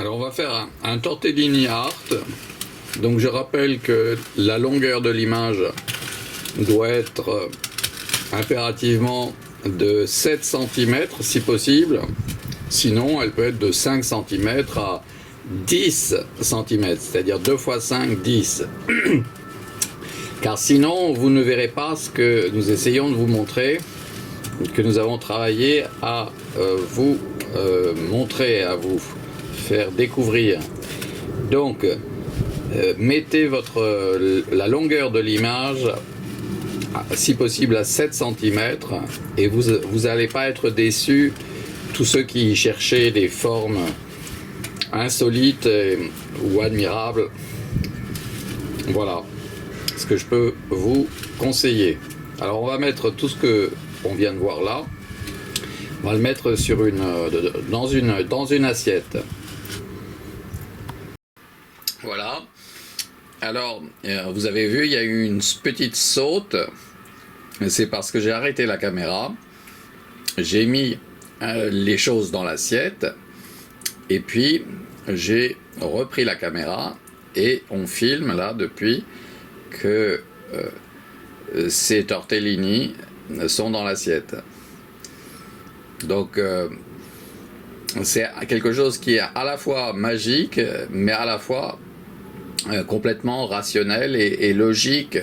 Alors on va faire un tortellini art. Donc je rappelle que la longueur de l'image doit être impérativement de 7 cm si possible. Sinon elle peut être de 5 cm à 10 cm, c'est-à-dire 2 x 5, 10. Car sinon vous ne verrez pas ce que nous essayons de vous montrer, que nous avons travaillé à vous montrer, à vous faire découvrir. Donc mettez la longueur de l'image si possible à 7 cm et vous n'allez pas être déçus. Tous ceux qui cherchaient des formes insolites ou admirables, voilà ce que je peux vous conseiller. Alors on va mettre tout ce que on vient de voir là, on va le mettre sur dans une assiette. Voilà. Alors vous avez vu, il y a eu une petite saute. C'est parce que j'ai arrêté la caméra, j'ai mis les choses dans l'assiette et puis j'ai repris la caméra et on filme là depuis que ces tortellini sont dans l'assiette. Donc c'est quelque chose qui est à la fois magique mais à la fois complètement rationnel et logique.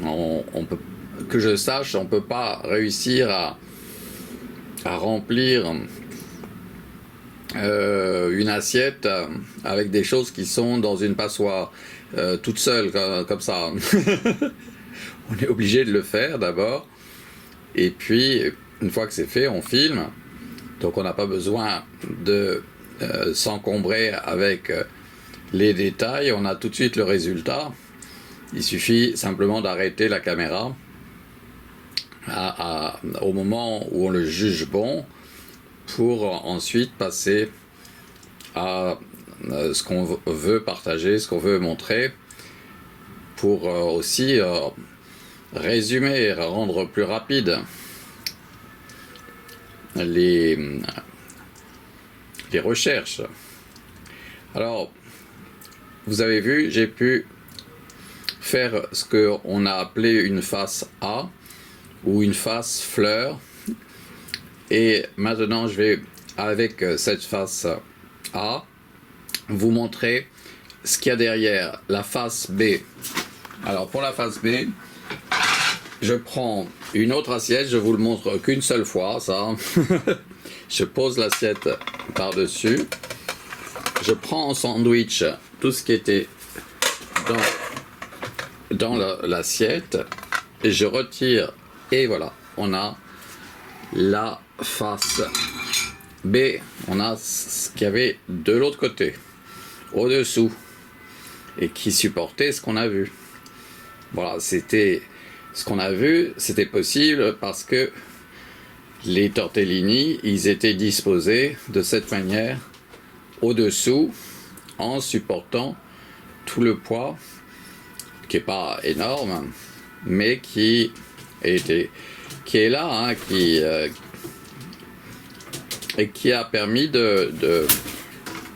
On peut, que je sache, on ne peut pas réussir à remplir une assiette avec des choses qui sont dans une passoire toute seule comme ça. On est obligé de le faire d'abord et puis une fois que c'est fait on filme, donc on n'a pas besoin de s'encombrer avec les détails, on a tout de suite le résultat. Il suffit simplement d'arrêter la caméra au moment où on le juge bon pour ensuite passer à ce qu'on veut partager, ce qu'on veut montrer, pour aussi résumer et rendre plus rapide les recherches. Alors vous avez vu, j'ai pu faire ce qu'on a appelé une face A ou une face fleur, et maintenant je vais avec cette face A vous montrer ce qu'il y a derrière la face B. Alors pour la face B, je prends une autre assiette, je vous le montre qu'une seule fois ça. Je pose l'assiette par dessus, je prends en sandwich tout ce qui était dans l'assiette et je retire, et voilà, on a la face B, on a ce qu'il y avait de l'autre côté, au-dessous, et qui supportait ce qu'on a vu. Voilà, c'était ce qu'on a vu, c'était possible parce que les tortellini, ils étaient disposés de cette manière au-dessous, en supportant tout le poids, qui n'est pas énorme, mais qui est là, hein, et qui a permis de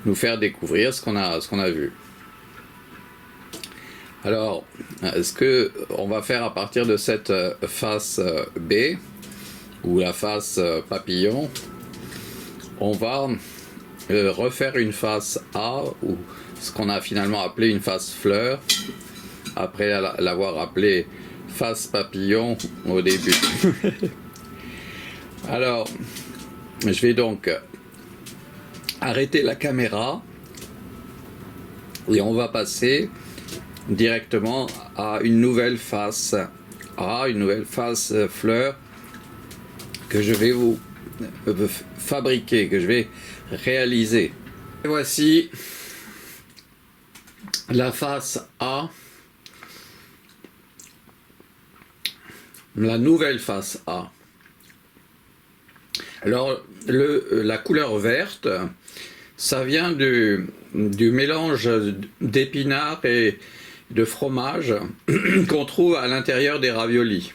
nous faire découvrir ce qu'on a vu. Alors, ce que on va faire à partir de cette face B, ou la face papillon, on va refaire une face A, ou ce qu'on a finalement appelé une face fleur, après l'avoir appelé face papillon au début. Alors, je vais donc arrêter la caméra et on va passer directement à une nouvelle face A, une nouvelle face fleur que je vais vous fabriquer, que je vais réaliser. Et voici la face A, la nouvelle face A. Alors la couleur verte, ça vient du mélange d'épinards et de fromage qu'on trouve à l'intérieur des raviolis,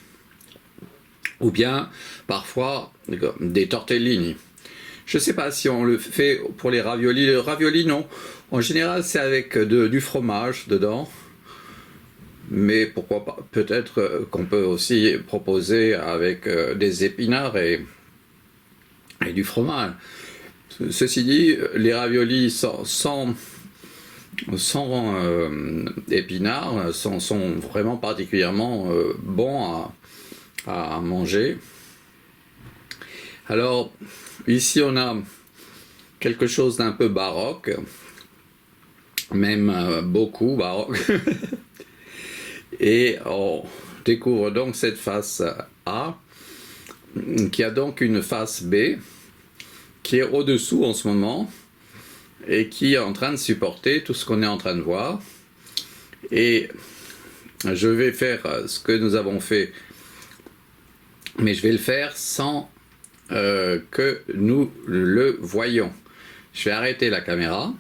ou bien parfois des tortellini. Je ne sais pas si on le fait pour les raviolis. Le ravioli, non. En général, c'est avec du fromage dedans. Mais pourquoi pas? Peut-être qu'on peut aussi proposer avec des épinards et du fromage. Ceci dit, les raviolis sans épinards sont vraiment particulièrement bons à manger. Alors, ici on a quelque chose d'un peu baroque, même beaucoup baroque. Et on découvre donc cette face A, qui a donc une face B, qui est au-dessous en ce moment, et qui est en train de supporter tout ce qu'on est en train de voir. Et je vais faire ce que nous avons fait, mais je vais le faire sans que nous le voyons. Je vais arrêter la caméra.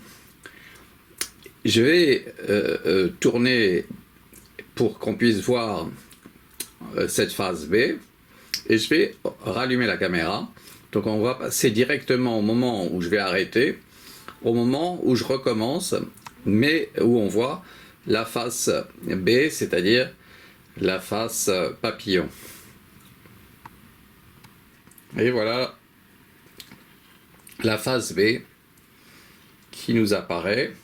Je vais tourner pour qu'on puisse voir cette phase B. Et je vais rallumer la caméra. Donc on va passer directement au moment où je vais arrêter, au moment où je recommence, mais où on voit la face B, c'est-à-dire la face papillon. Et voilà la face B qui nous apparaît.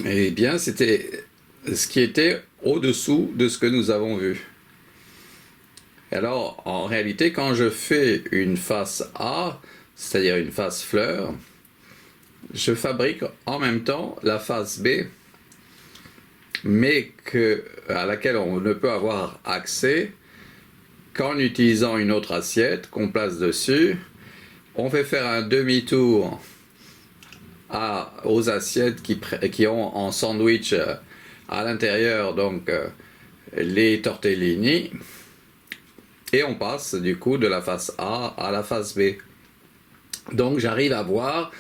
Eh bien, c'était ce qui était au-dessous de ce que nous avons vu. Alors, en réalité, quand je fais une face A, c'est-à-dire une face fleur, je fabrique en même temps la face B, mais à laquelle on ne peut avoir accès qu'en utilisant une autre assiette qu'on place dessus. On fait faire un demi-tour aux assiettes qui ont en sandwich à l'intérieur donc les tortellini, et on passe du coup de la face A à la face B. Donc j'arrive à voir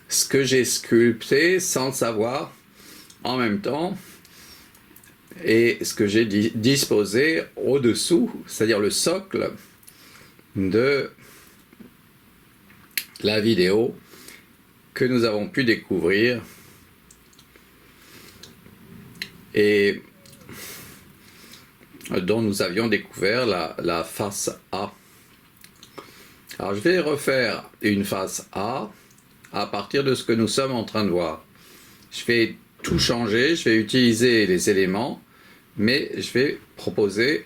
ce que j'ai sculpté sans le savoir en même temps, et ce que j'ai disposé au-dessous, c'est-à-dire le socle de la vidéo que nous avons pu découvrir, et dont nous avions découvert la face A. Alors je vais refaire une face A à partir de ce que nous sommes en train de voir. Je vais tout changer, je vais utiliser les éléments, mais je vais proposer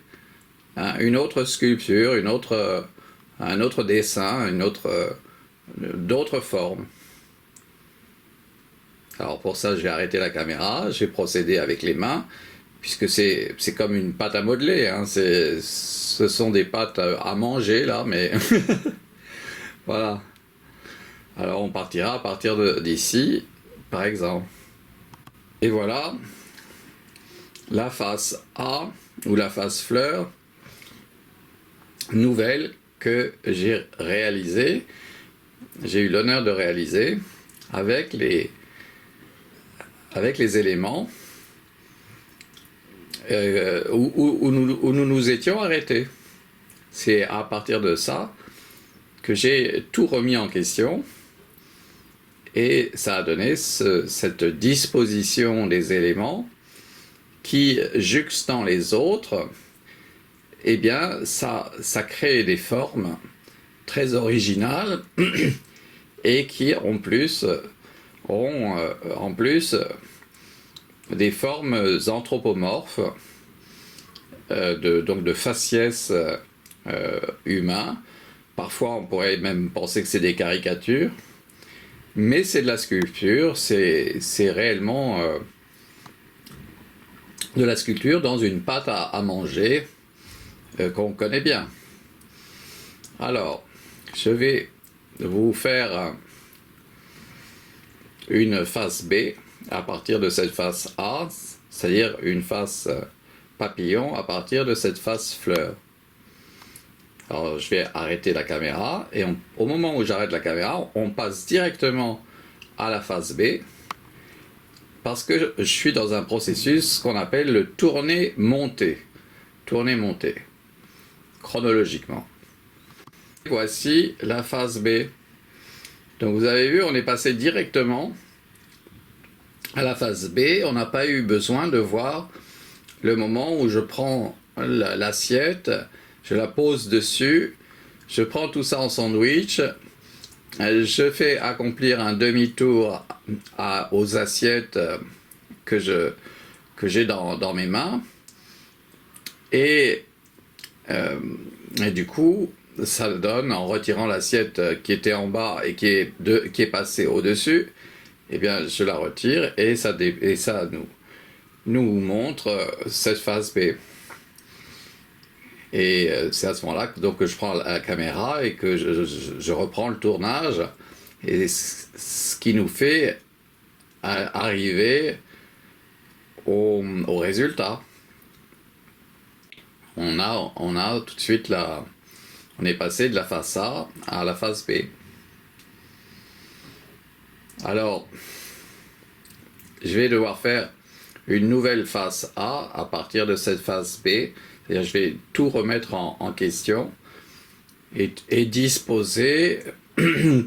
une autre sculpture, un autre dessin, d'autres formes. Alors pour ça, je vais arrêter la caméra, je vais procéder avec les mains, puisque c'est comme une pâte à modeler, hein. Ce sont des pâtes à manger là, mais voilà. Alors on partira à partir d'ici, par exemple. Et voilà la face A, ou la face fleur, nouvelle que j'ai réalisée, j'ai eu l'honneur de réaliser avec les éléments où nous nous étions arrêtés. C'est à partir de ça que j'ai tout remis en question, et ça a donné cette disposition des éléments qui, juxtant les autres, eh bien, ça crée des formes très originales et qui, en plus, ont des formes anthropomorphes, donc de faciès humain. Parfois, on pourrait même penser que c'est des caricatures, mais c'est de la sculpture, c'est réellement de la sculpture dans une pâte à manger qu'on connaît bien. Alors, je vais vous faire une face B à partir de cette face A, c'est-à-dire une face papillon à partir de cette face fleur. Alors je vais arrêter la caméra, et au moment où j'arrête la caméra, on passe directement à la face B, parce que je suis dans un processus qu'on appelle le tourner-monter. Tourner-monter. chronologiquement. Voici la phase B. Donc vous avez vu, on est passé directement à la phase B. On n'a pas eu besoin de voir le moment où je prends l'assiette, je la pose dessus, je prends tout ça en sandwich, je fais accomplir un demi-tour aux assiettes que j'ai dans mes mains, et du coup, ça donne, en retirant l'assiette qui était en bas et qui est passée au-dessus, eh bien, je la retire et ça nous montre cette phase B. Et c'est à ce moment-là que je prends la caméra et que je reprends le tournage, et ce qui nous fait arriver au résultat. On a tout de suite on est passé de la phase A à la phase B. Alors, je vais devoir faire une nouvelle phase A à partir de cette phase B. C'est-à-dire, je vais tout remettre en question et disposer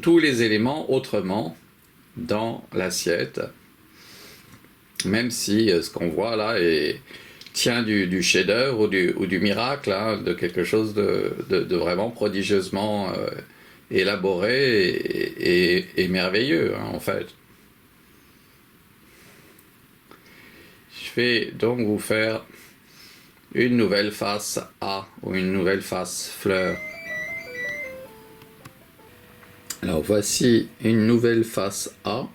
tous les éléments autrement dans l'assiette. Même si ce qu'on voit là tient du chef-d'œuvre ou du miracle, hein, de quelque chose de vraiment prodigieusement élaboré et merveilleux, hein, en fait. Je vais donc vous faire une nouvelle face A ou une nouvelle face fleur. Alors voici une nouvelle face A.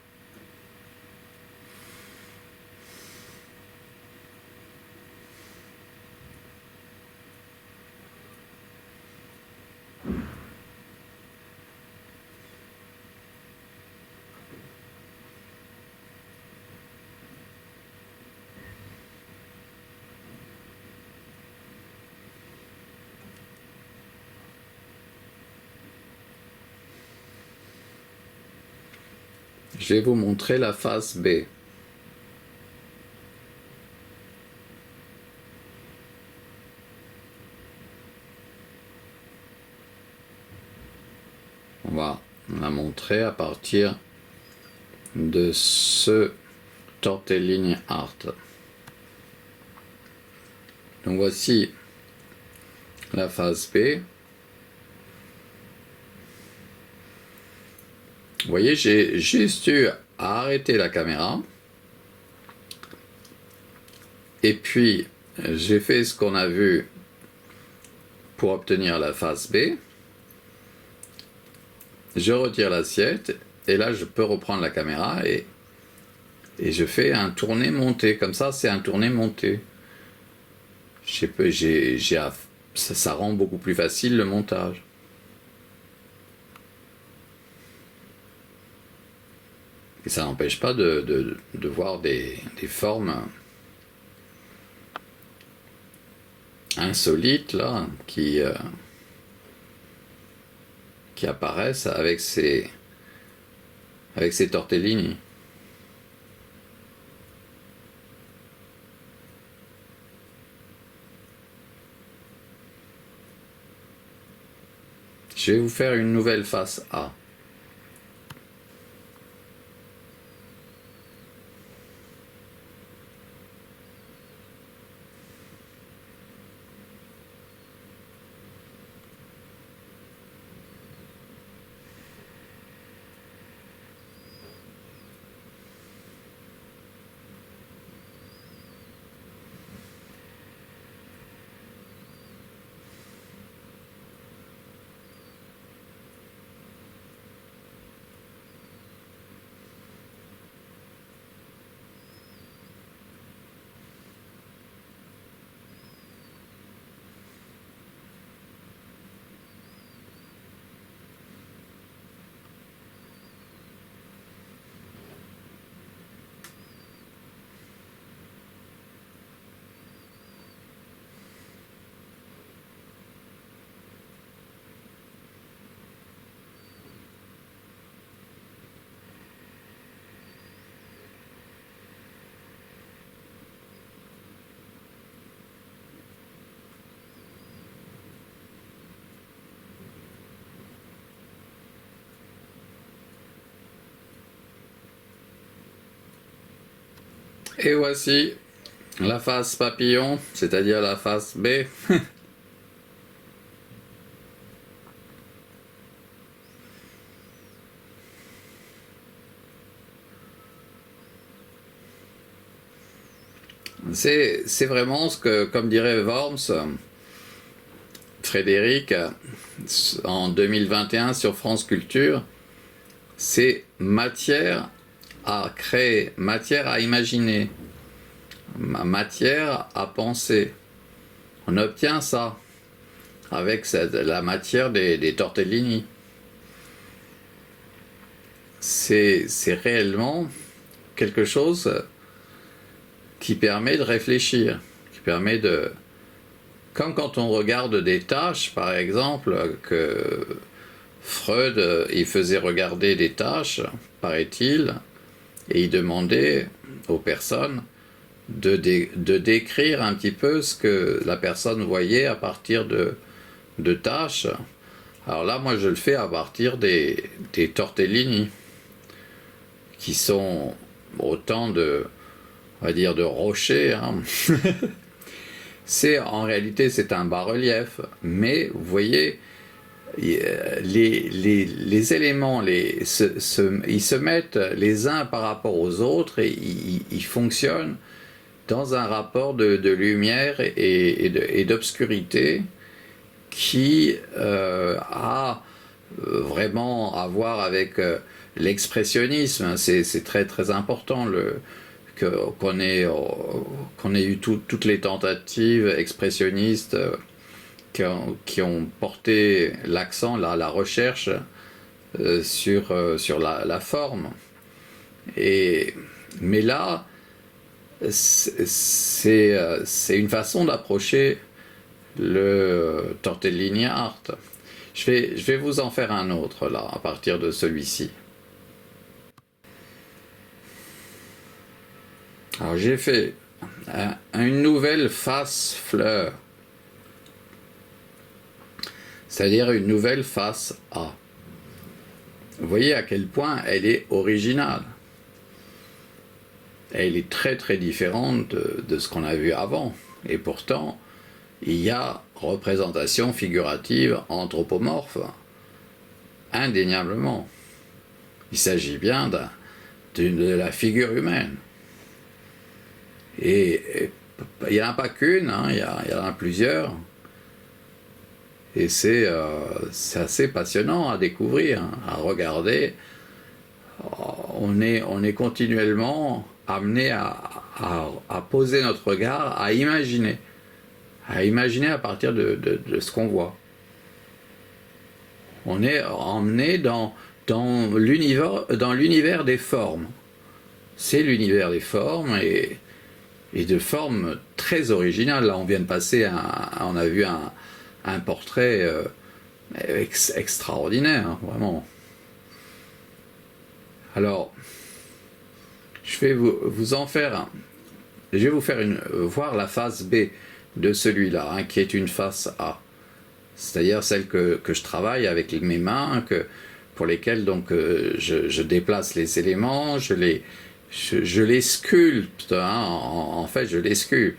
Je vais vous montrer la face B. On va la montrer à partir de ce tortellini art. Donc voici la face B. Vous voyez, j'ai juste eu à arrêter la caméra. Et puis, j'ai fait ce qu'on a vu pour obtenir la face B. Je retire l'assiette. Et là, je peux reprendre la caméra et je fais un tourné monté. Comme ça, c'est un tourné monté. Ça rend beaucoup plus facile le montage. Et ça n'empêche pas de voir des formes insolites là, qui apparaissent avec ces tortellini. Je vais vous faire une nouvelle face A. Et voici la face papillon, c'est-à-dire la face B. C'est vraiment ce que, comme dirait Worms, Frédéric, en 2021 sur France Culture, c'est matière à créer, matière à imaginer, matière à penser. On obtient ça avec la matière des tortellini. C'est réellement quelque chose qui permet de réfléchir, qui permet de... Comme quand on regarde des tâches, par exemple, que Freud, il faisait regarder des tâches, paraît-il, et il demandait aux personnes de décrire un petit peu ce que la personne voyait à partir de tâches. Alors là, moi, je le fais à partir des tortellini, qui sont autant de, on va dire, de rochers. Hein. En réalité, c'est un bas-relief, mais vous voyez, les éléments, ils se mettent les uns par rapport aux autres et ils fonctionnent dans un rapport de lumière et d'obscurité qui a vraiment à voir avec l'expressionnisme. C'est très très important qu'on ait eu toutes les tentatives expressionnistes qui ont porté l'accent, la recherche sur la forme. Mais là, c'est une façon d'approcher le tortellini art. Je vais vous en faire un autre là, à partir de celui-ci. Alors j'ai fait une nouvelle face fleur, c'est-à-dire une nouvelle face A. Vous voyez à quel point elle est originale. Elle est très très différente de ce qu'on a vu avant. Et pourtant, il y a représentation figurative anthropomorphe, indéniablement. Il s'agit bien de la figure humaine. Et il n'y en a pas qu'une, hein, il y en a plusieurs. Et c'est assez passionnant à découvrir, hein, à regarder. On est continuellement amené à poser notre regard, à imaginer à partir de ce qu'on voit. On est emmené dans l'univers des formes. C'est l'univers des formes et de formes très originales. Là, on vient de passer, on a vu un portrait extraordinaire, hein, vraiment. Alors, je vais vous en faire je vais vous faire voir la face B de celui-là, hein, qui est une face A. C'est-à-dire celle que je travaille avec mes mains, pour lesquelles donc, je déplace les éléments, je les sculpte, hein, en fait je les sculpte.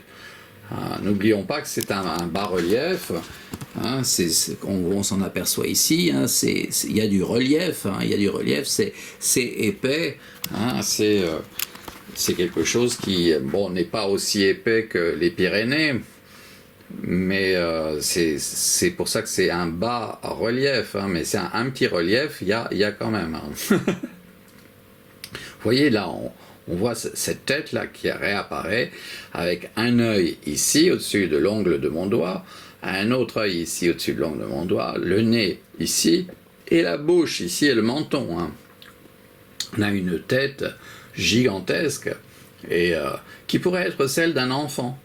N'oublions pas que c'est un bas-relief, hein, on s'en aperçoit ici, hein, il y a du relief, hein, c'est épais, hein, c'est quelque chose qui n'est pas aussi épais que les Pyrénées, mais c'est pour ça que c'est un bas-relief, hein, mais c'est un petit relief, il y a quand même. Hein. Vous voyez là, on voit cette tête-là qui réapparaît avec un œil ici, au-dessus de l'ongle de mon doigt, un autre œil ici, au-dessus de l'ongle de mon doigt, le nez ici, et la bouche ici, et le menton. Hein. On a une tête gigantesque, et qui pourrait être celle d'un enfant.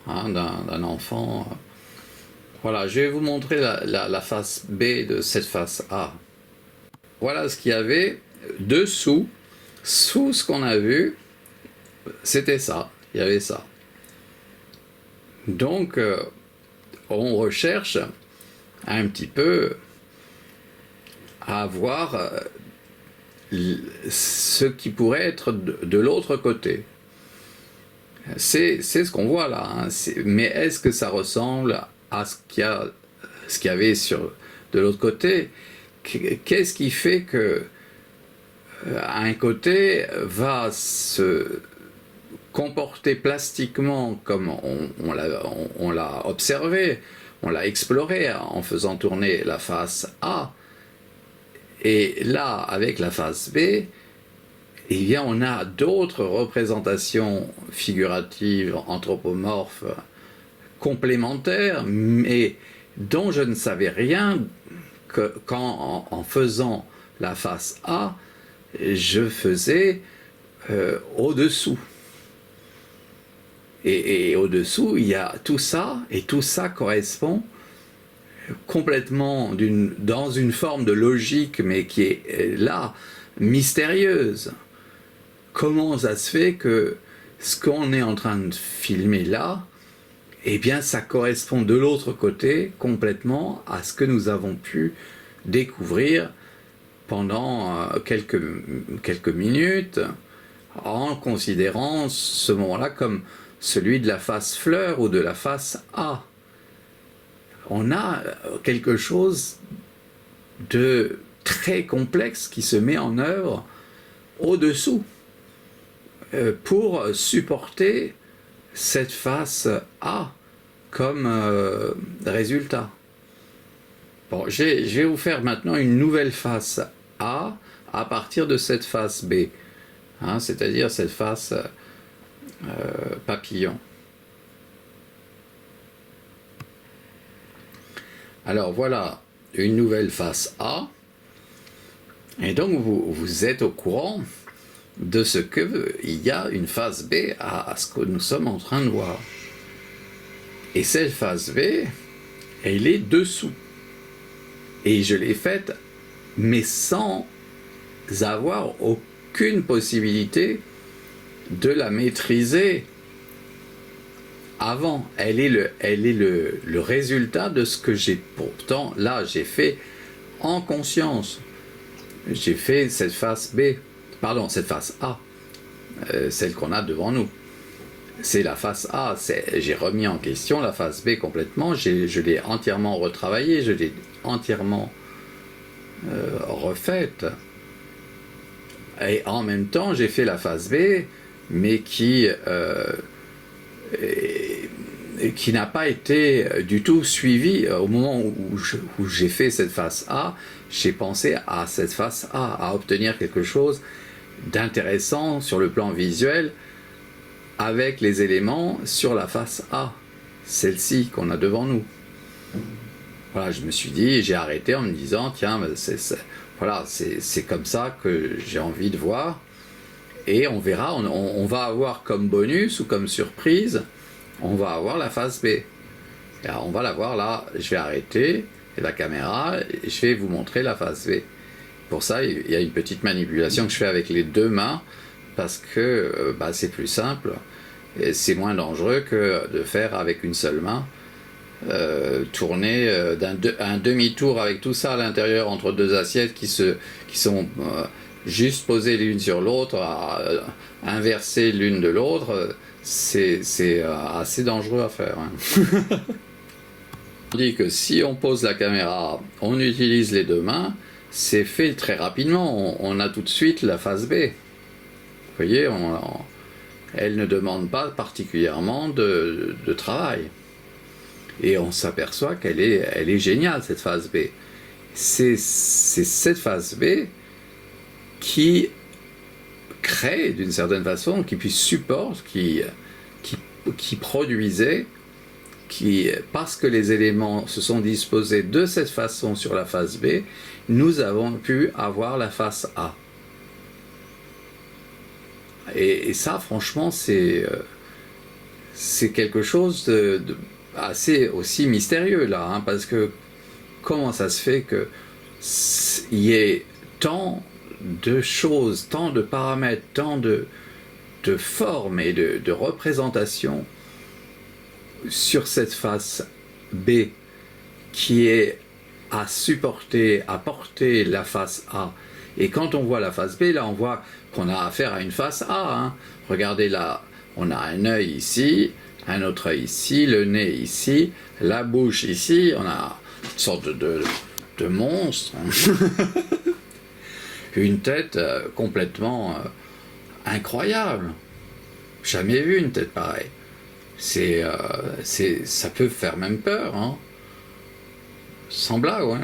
Hein, d'un enfant. Voilà, je vais vous montrer la face B de cette face A. Voilà ce qu'il y avait dessous. Sous ce qu'on a vu, c'était ça, il y avait ça. Donc, on recherche un petit peu à voir ce qui pourrait être de l'autre côté. C'est ce qu'on voit là, hein. Mais est-ce que ça ressemble à ce qu'il y avait de l'autre côté? Qu'est-ce qui fait que un côté va se comporter plastiquement comme on l'a observé, on l'a exploré en faisant tourner la face A, et là, avec la face B, eh bien, on a d'autres représentations figuratives, anthropomorphes, complémentaires, mais dont je ne savais rien quand, en faisant la face A, je faisais au-dessous. Et au-dessous, il y a tout ça, et tout ça correspond complètement dans une forme de logique, mais qui est là, mystérieuse. Comment ça se fait que ce qu'on est en train de filmer là, eh bien ça correspond de l'autre côté complètement à ce que nous avons pu découvrir pendant quelques minutes, en considérant ce moment-là comme celui de la face fleur ou de la face A. On a quelque chose de très complexe qui se met en œuvre au-dessous pour supporter cette face A comme résultat. Bon, je vais vous faire maintenant une nouvelle face A à partir de cette face B, hein, c'est-à-dire cette face papillon. Alors voilà une nouvelle face A, et donc vous êtes au courant de ce qu'il y a une face B à ce que nous sommes en train de voir. Et cette face B, elle est dessous. Et je l'ai faite, mais sans avoir aucune possibilité de la maîtriser avant. Elle est le résultat de ce que j'ai pourtant, là, j'ai fait en conscience. J'ai fait cette face B, pardon, cette face A, celle qu'on a devant nous. C'est la face A, j'ai remis en question la face B complètement, je l'ai entièrement retravaillée, je l'ai entièrement refaite. Et en même temps, j'ai fait la face B, mais qui n'a pas été du tout suivie. Au moment où j'ai fait cette face A, j'ai pensé à cette face A, à obtenir quelque chose d'intéressant sur le plan visuel avec les éléments sur la face A, celle-ci qu'on a devant nous. Voilà, je me suis dit, j'ai arrêté en me disant, tiens, c'est comme ça que j'ai envie de voir. Et on verra, on va avoir comme bonus ou comme surprise, on va avoir la face B. Et alors, on va la voir là, je vais arrêter la caméra et je vais vous montrer la face B. Pour ça, il y a une petite manipulation que je fais avec les deux mains, parce que c'est plus simple et c'est moins dangereux que de faire avec une seule main, tourner un demi-tour avec tout ça à l'intérieur entre deux assiettes qui sont juste posées l'une sur l'autre, inversées l'une de l'autre. C'est assez dangereux à faire, hein. On dit que si on pose la caméra, on utilise les deux mains, c'est fait très rapidement, on a tout de suite la face B. Vous voyez, elle ne demande pas particulièrement de travail. Et on s'aperçoit qu'elle est géniale, cette face B. C'est cette face B qui crée, d'une certaine façon, qui puis supporte, qui produisait, parce que les éléments se sont disposés de cette façon sur la face B, nous avons pu avoir la face A. Et ça, franchement, c'est quelque chose de assez aussi mystérieux, là, hein, parce que comment ça se fait qu'il y ait tant de choses, tant de paramètres, tant de formes et de représentations sur cette face B qui est à supporter, à porter la face A. Et quand on voit la face B, là on voit qu'on a affaire à une face A, hein. Regardez On a un œil ici, un autre œil ici, le nez ici, la bouche ici, on a une sorte de monstre. Une tête complètement incroyable. Jamais vu une tête pareille. Ça peut faire même peur, hein. Sans blague, ouais.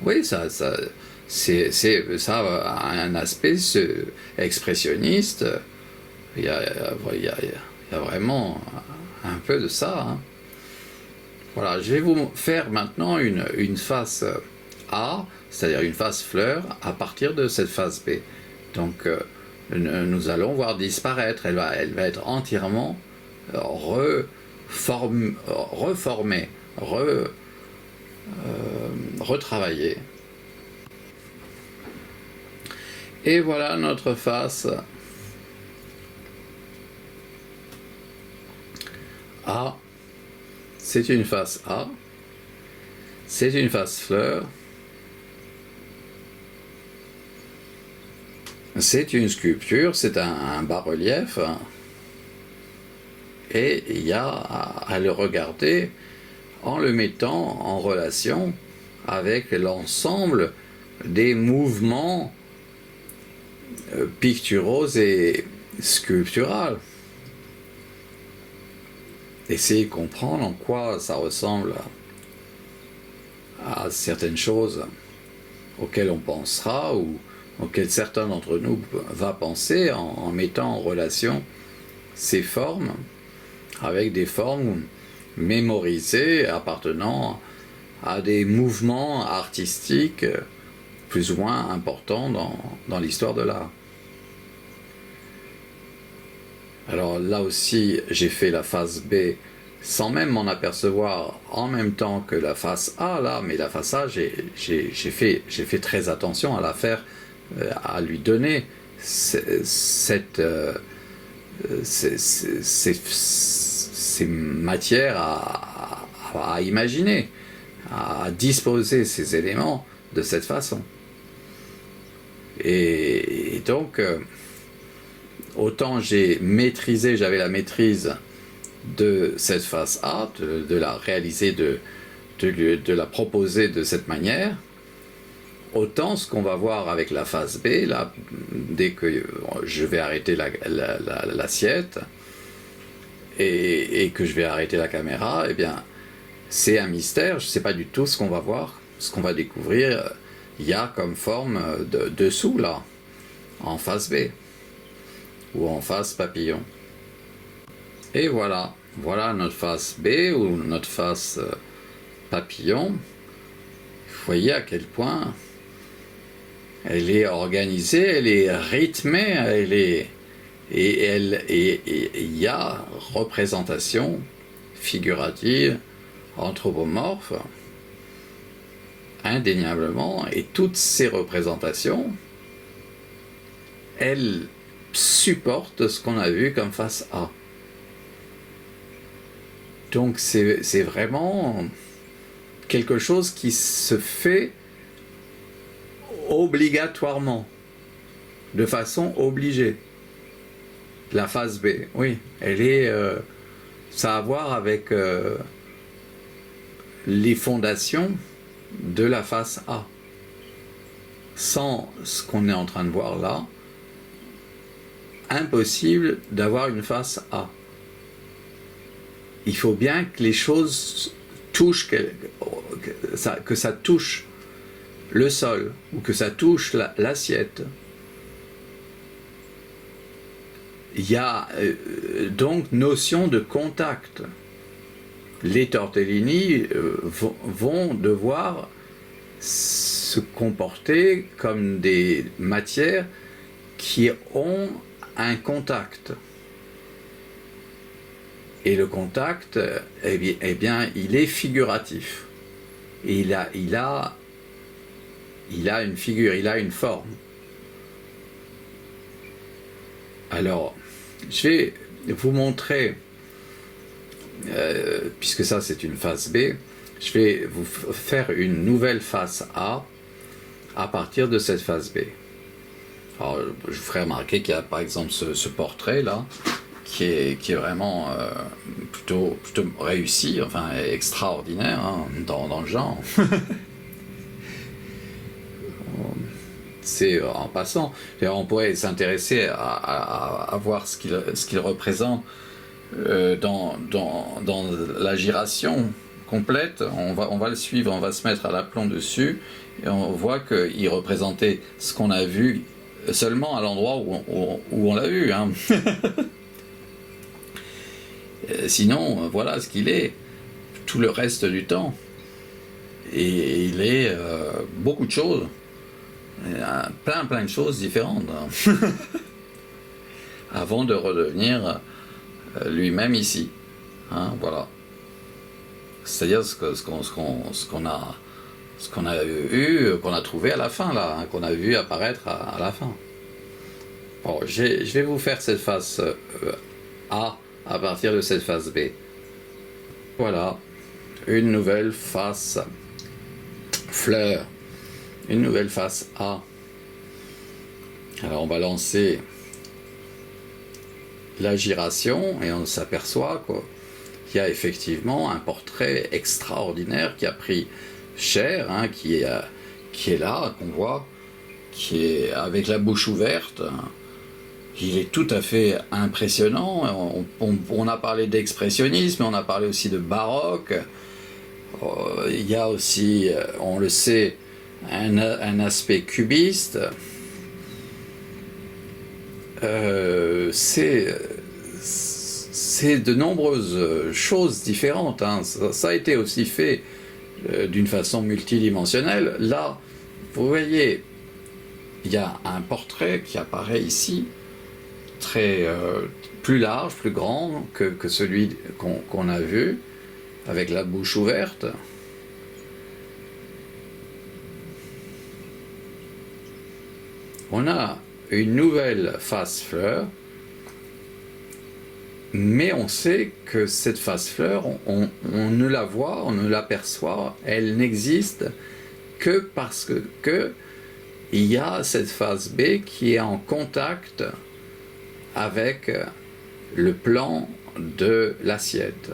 Oui, ça a un aspect expressionniste. Il y a vraiment un peu de ça, hein. Voilà, je vais vous faire maintenant une face A, c'est-à-dire une face fleur, à partir de cette face B. Donc, nous allons voir disparaître, elle va être entièrement reformée, retravaillée. Et voilà notre face A. C'est une face A. C'est une face fleur. C'est une sculpture, c'est un bas-relief. Et il y a à le regarder en le mettant en relation avec l'ensemble des mouvements picturaux et sculpturaux. Essayez de comprendre en quoi ça ressemble à certaines choses auxquelles on pensera ou auxquelles certains d'entre nous va penser en mettant en relation ces formes avec des formes mémorisées appartenant à des mouvements artistiques plus ou moins importants dans l'histoire de l'art. Alors là aussi, j'ai fait la face B sans même m'en apercevoir en même temps que la face A, là, mais la face A, j'ai fait très attention à la faire, à lui donner ces matières à imaginer, à disposer ces éléments de cette façon. Et donc, autant j'avais la maîtrise de cette face A, de la réaliser, de la proposer de cette manière, autant ce qu'on va voir avec la face B, là, dès que je vais arrêter l'assiette et que je vais arrêter la caméra, eh bien, c'est un mystère, je ne sais pas du tout ce qu'on va voir, ce qu'on va découvrir. Il y a comme forme dessous, là, en face B, ou en face papillon. Et voilà notre face B ou notre face papillon. Vous voyez à quel point elle est organisée, elle est rythmée, et il y a représentation figurative, anthropomorphe, indéniablement, et toutes ces représentations, elles supportent ce qu'on a vu comme face A. Donc c'est vraiment quelque chose qui se fait obligatoirement, de façon obligée. La face B, oui, ça a à voir avec les fondations de la face A. Sans ce qu'on est en train de voir là, impossible d'avoir une face A. Il faut bien que les choses touchent, que ça touche le sol, ou que ça touche l'assiette. Il y a donc notion de contact. Les tortellini vont devoir se comporter comme des matières qui ont un contact. Et le contact, eh bien, il est figuratif. Et il a une figure, il a une forme. Alors, je vais vous montrer, puisque ça c'est une face B, je vais vous faire une nouvelle face A à partir de cette face B. Alors, je vous ferai remarquer qu'il y a par exemple ce portrait là qui est vraiment plutôt réussi, enfin extraordinaire hein, dans le genre. C'est en passant. On pourrait s'intéresser à voir ce qu'il représente dans la giration complète. On va le suivre, on va se mettre à l'aplomb dessus et on voit qu'il représentait ce qu'on a vu seulement à l'endroit où on l'a vu. Hein. Sinon, voilà ce qu'il est tout le reste du temps. Et il est beaucoup de choses. Plein de choses différentes hein. Avant de redevenir lui-même ici hein, voilà, c'est-à-dire ce qu'on a eu, qu'on a trouvé à la fin là, hein, qu'on a vu apparaître à la fin. Bon, je vais vous faire cette face A à partir de cette face B. Voilà, une nouvelle face fleur. Une nouvelle face A. Alors on va lancer la giration et on s'aperçoit qu'il y a effectivement un portrait extraordinaire qui a pris chair, hein, qui est là, qu'on voit, qui est avec la bouche ouverte. Il est tout à fait impressionnant. On a parlé d'expressionnisme, on a parlé aussi de baroque. Il y a aussi, on le sait, un aspect cubiste. C'est de nombreuses choses différentes. Hein. Ça a été aussi fait d'une façon multidimensionnelle. Là, vous voyez, il y a un portrait qui apparaît ici, plus large, plus grand que celui qu'on a vu, avec la bouche ouverte. On a une nouvelle face fleur, mais on sait que cette face fleur, on ne la voit, on ne l'aperçoit, elle n'existe que parce que il y a cette face B qui est en contact avec le plan de l'assiette.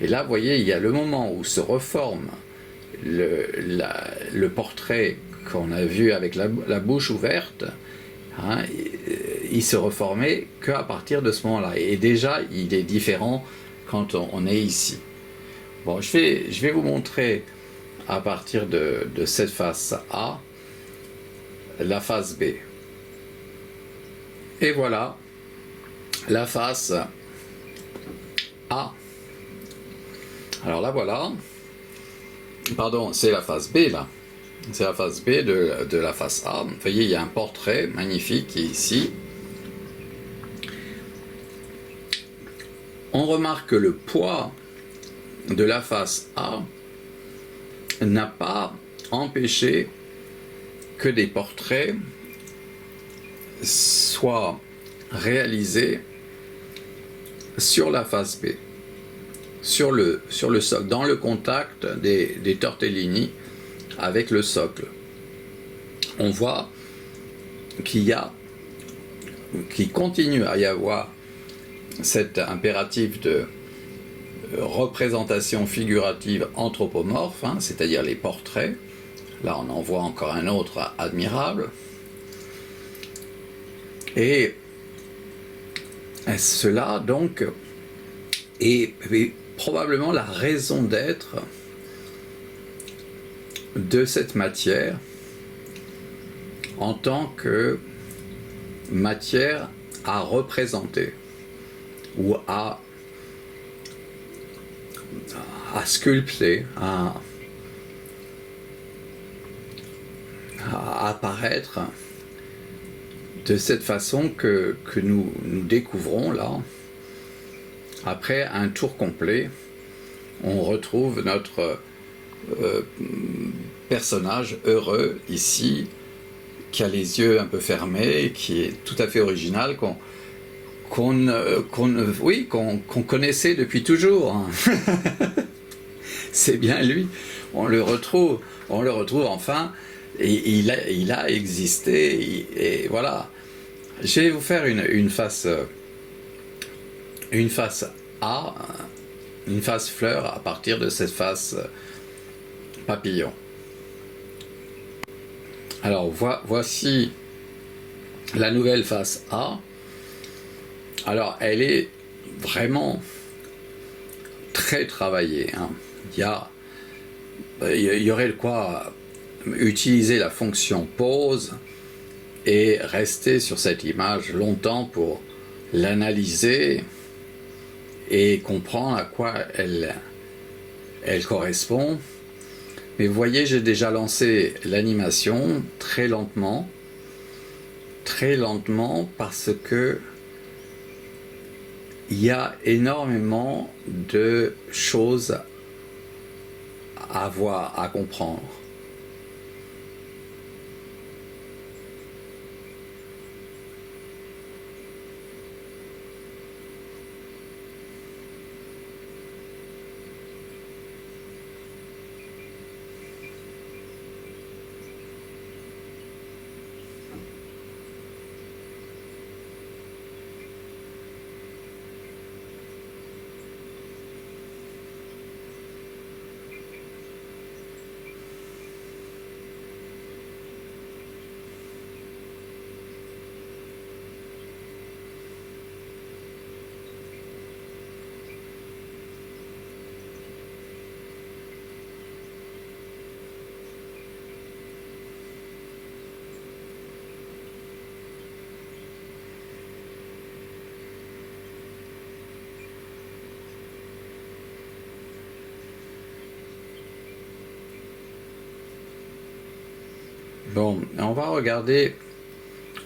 Et là, vous voyez, il y a le moment où se reforme le portrait qu'on a vu avec la bouche ouverte, hein, il se reformait qu'à partir de ce moment-là. Et déjà, il est différent quand on est ici. Bon, je vais vous montrer à partir de cette face A, la face B. Et voilà la face A. Alors là, voilà. Pardon, c'est la face B là. C'est la face B de la face A. Vous voyez, il y a un portrait magnifique qui est ici. On remarque que le poids de la face A n'a pas empêché que des portraits soient réalisés sur la face B, sur le socle, dans le contact des tortellini avec le socle. On voit qu'il continue à y avoir cet impératif de représentation figurative anthropomorphe, hein, c'est-à-dire les portraits. Là, on en voit encore un autre admirable. Et cela, donc, est probablement la raison d'être de cette matière en tant que matière à représenter ou à sculpter, à apparaître de cette façon que nous découvrons là. Après un tour complet, on retrouve notre personnage heureux ici, qui a les yeux un peu fermés, qui est tout à fait original, qu'on connaissait depuis toujours. C'est bien lui. On le retrouve enfin. Et il a existé, et voilà. Je vais vous faire une face A, une face fleur à partir de cette face papillon. Alors voici la nouvelle face A. Alors elle est vraiment très travaillée, hein. Il y aurait de quoi utiliser la fonction pause et rester sur cette image longtemps pour l'analyser et comprendre à quoi elle correspond. Mais vous voyez, j'ai déjà lancé l'animation très lentement, parce que il y a énormément de choses à voir, à comprendre. Bon, on va regarder,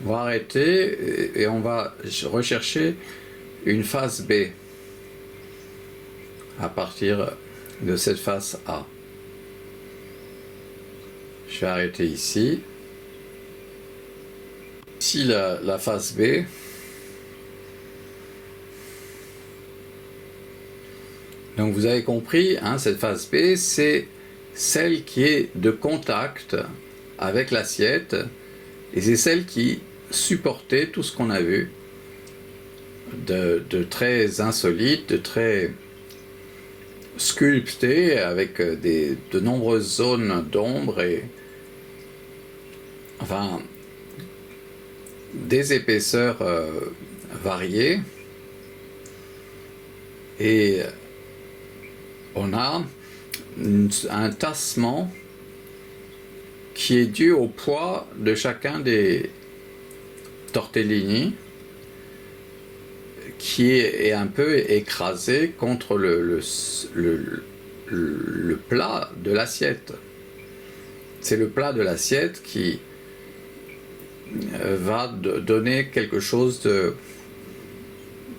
on va arrêter et on va rechercher une face B à partir de cette face A. Je vais arrêter ici. Ici la face B. Donc vous avez compris, hein, cette face B, c'est celle qui est de contact avec l'assiette, et c'est celle qui supportait tout ce qu'on a vu de très insolite, de très sculpté, avec de nombreuses zones d'ombre et enfin des épaisseurs variées, et on a un tassement qui est dû au poids de chacun des tortellini, qui est un peu écrasé contre le plat de l'assiette. C'est le plat de l'assiette qui va donner quelque chose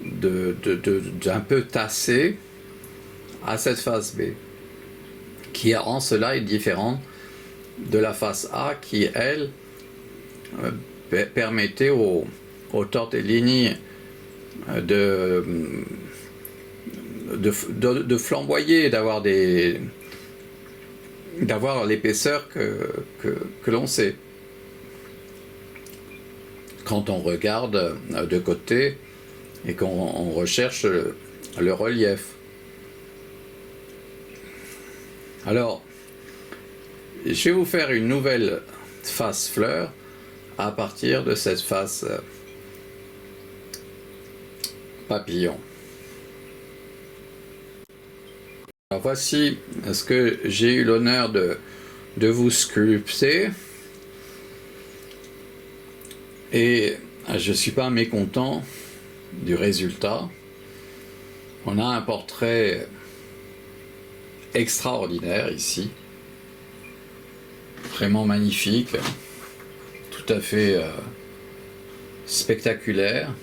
d'un peu tassé à cette face B, qui en cela est différente de la face A, qui elle permettait aux tortellini de flamboyer, d'avoir l'épaisseur que l'on sait quand on regarde de côté et qu'on recherche le relief. Alors, je vais vous faire une nouvelle face fleur à partir de cette face papillon. Alors voici ce que j'ai eu l'honneur de vous sculpter, et je ne suis pas mécontent du résultat. On a un portrait extraordinaire ici, vraiment magnifique, tout à fait spectaculaire.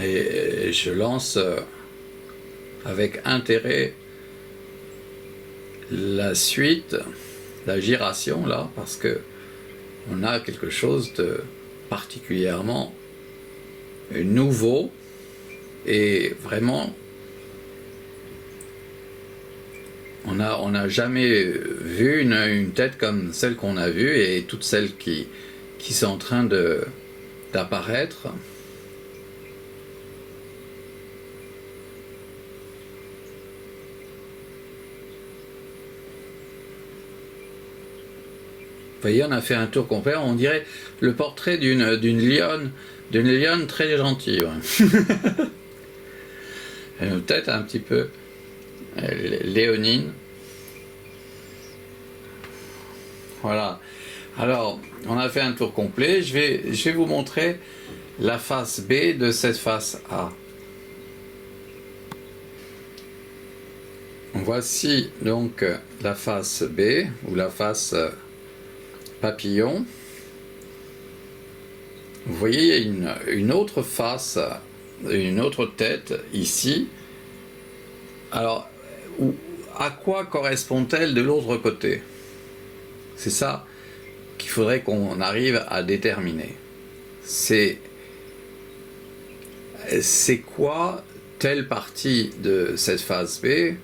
Et je lance avec intérêt la suite, la giration là, parce que on a quelque chose de particulièrement nouveau et vraiment On n'a jamais vu une tête comme celle qu'on a vue et toutes celles qui sont en train d'apparaître. Vous voyez, on a fait un tour complet, on dirait le portrait d'une lionne très gentille. Ouais. Peut-être un petit peu léonine. Voilà. Alors, on a fait un tour complet. Je vais vous montrer la face B de cette face A. Voici donc la face B ou la face papillon. Vous voyez, il y a une autre face, une autre tête ici. Alors, à quoi correspond-elle de l'autre côté? C'est ça qu'il faudrait qu'on arrive à déterminer. C'est quoi telle partie de cette face B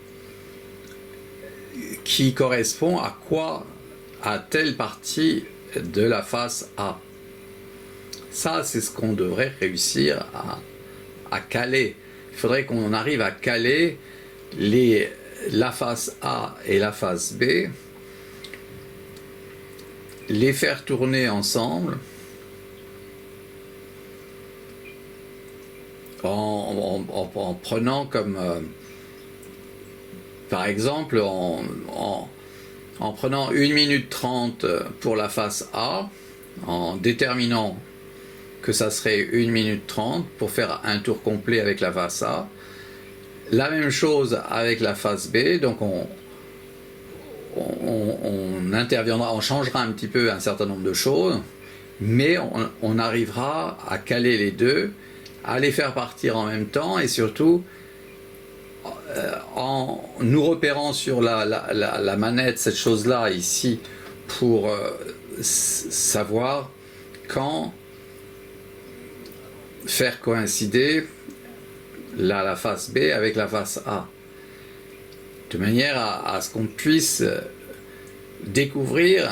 qui correspond à quoi à telle partie de la face A. Ça, c'est ce qu'on devrait réussir à caler. Il faudrait qu'on arrive à caler la face A et la face B, les faire tourner ensemble en prenant comme par exemple en prenant 1 minute 30 pour la face A, en déterminant que ça serait 1 minute 30 pour faire un tour complet avec la face A. La même chose avec la face B, donc on interviendra, on changera un petit peu un certain nombre de choses, mais on arrivera à caler les deux, à les faire partir en même temps et surtout en nous repérant sur la manette cette chose-là ici pour savoir quand faire coïncider la face B avec la face A, de manière à ce qu'on puisse découvrir,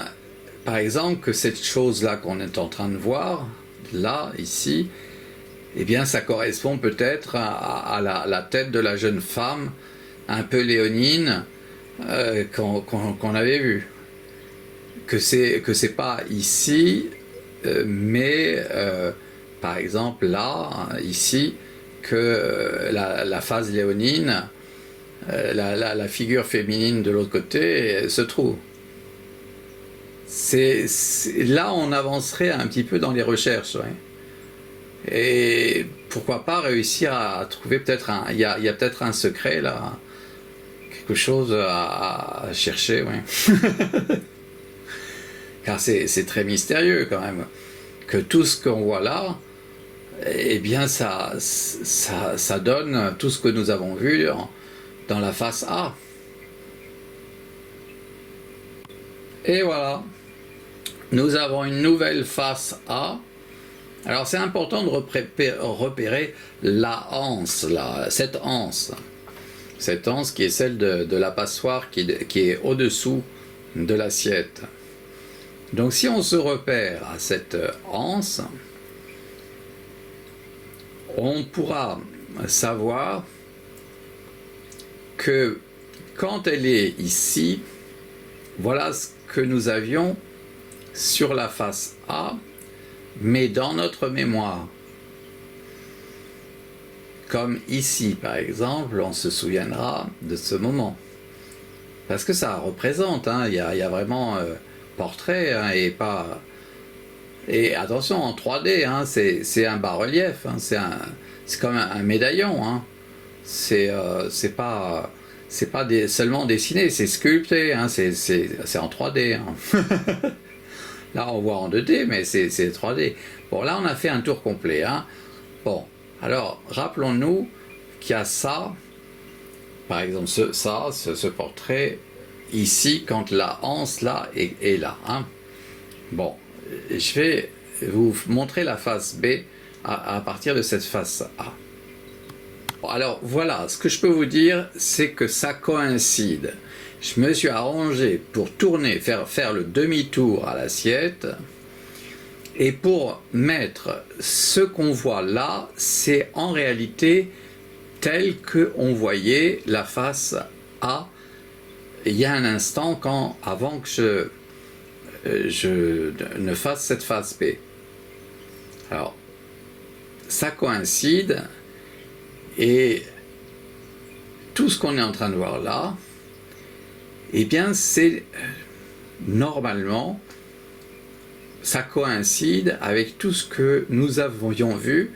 par exemple, que cette chose-là qu'on est en train de voir, là, ici, eh bien, ça correspond peut-être à la tête de la jeune femme, un peu léonine, qu'on avait vue. Que c'est pas ici, mais par exemple là, ici, que la phase léonine, la figure féminine de l'autre côté se trouve. Là, on avancerait un petit peu dans les recherches. Ouais. Et pourquoi pas réussir à trouver peut-être il y a peut-être un secret là, quelque chose à chercher. Ouais. Car c'est très mystérieux quand même, que tout ce qu'on voit là, eh bien ça donne tout ce que nous avons vu dans la face A. Et voilà, nous avons une nouvelle face A. Alors c'est important de repérer la anse, cette anse qui est celle de la passoire qui est au-dessous de l'assiette. Donc si on se repère à cette anse, on pourra savoir que quand elle est ici, voilà ce que nous avions sur la face A, mais dans notre mémoire. Comme ici, par exemple, on se souviendra de ce moment. Parce que ça représente, hein, y a vraiment portrait, hein, et pas... Et attention, en 3D, hein, c'est un bas-relief, hein, c'est comme un médaillon. Hein. C'est pas seulement dessiné, c'est sculpté, hein, c'est en 3D. Hein. Là, on voit en 2D, mais c'est 3D. Bon, là, on a fait un tour complet. Hein. Bon, alors, rappelons-nous qu'il y a ça, par exemple, ce portrait ici, quand la anse, là, est là. Hein. Bon, je vais vous montrer la face B à partir de cette face A. Bon, alors, voilà, ce que je peux vous dire, c'est que ça coïncide. je me suis arrangé pour tourner, faire le demi-tour à l'assiette, et pour mettre ce qu'on voit là, c'est en réalité tel qu'on voyait la face A il y a un instant, avant que je ne fasse cette face B. Alors, ça coïncide, et tout ce qu'on est en train de voir là, eh bien c'est normalement, ça coïncide avec tout ce que nous avions vu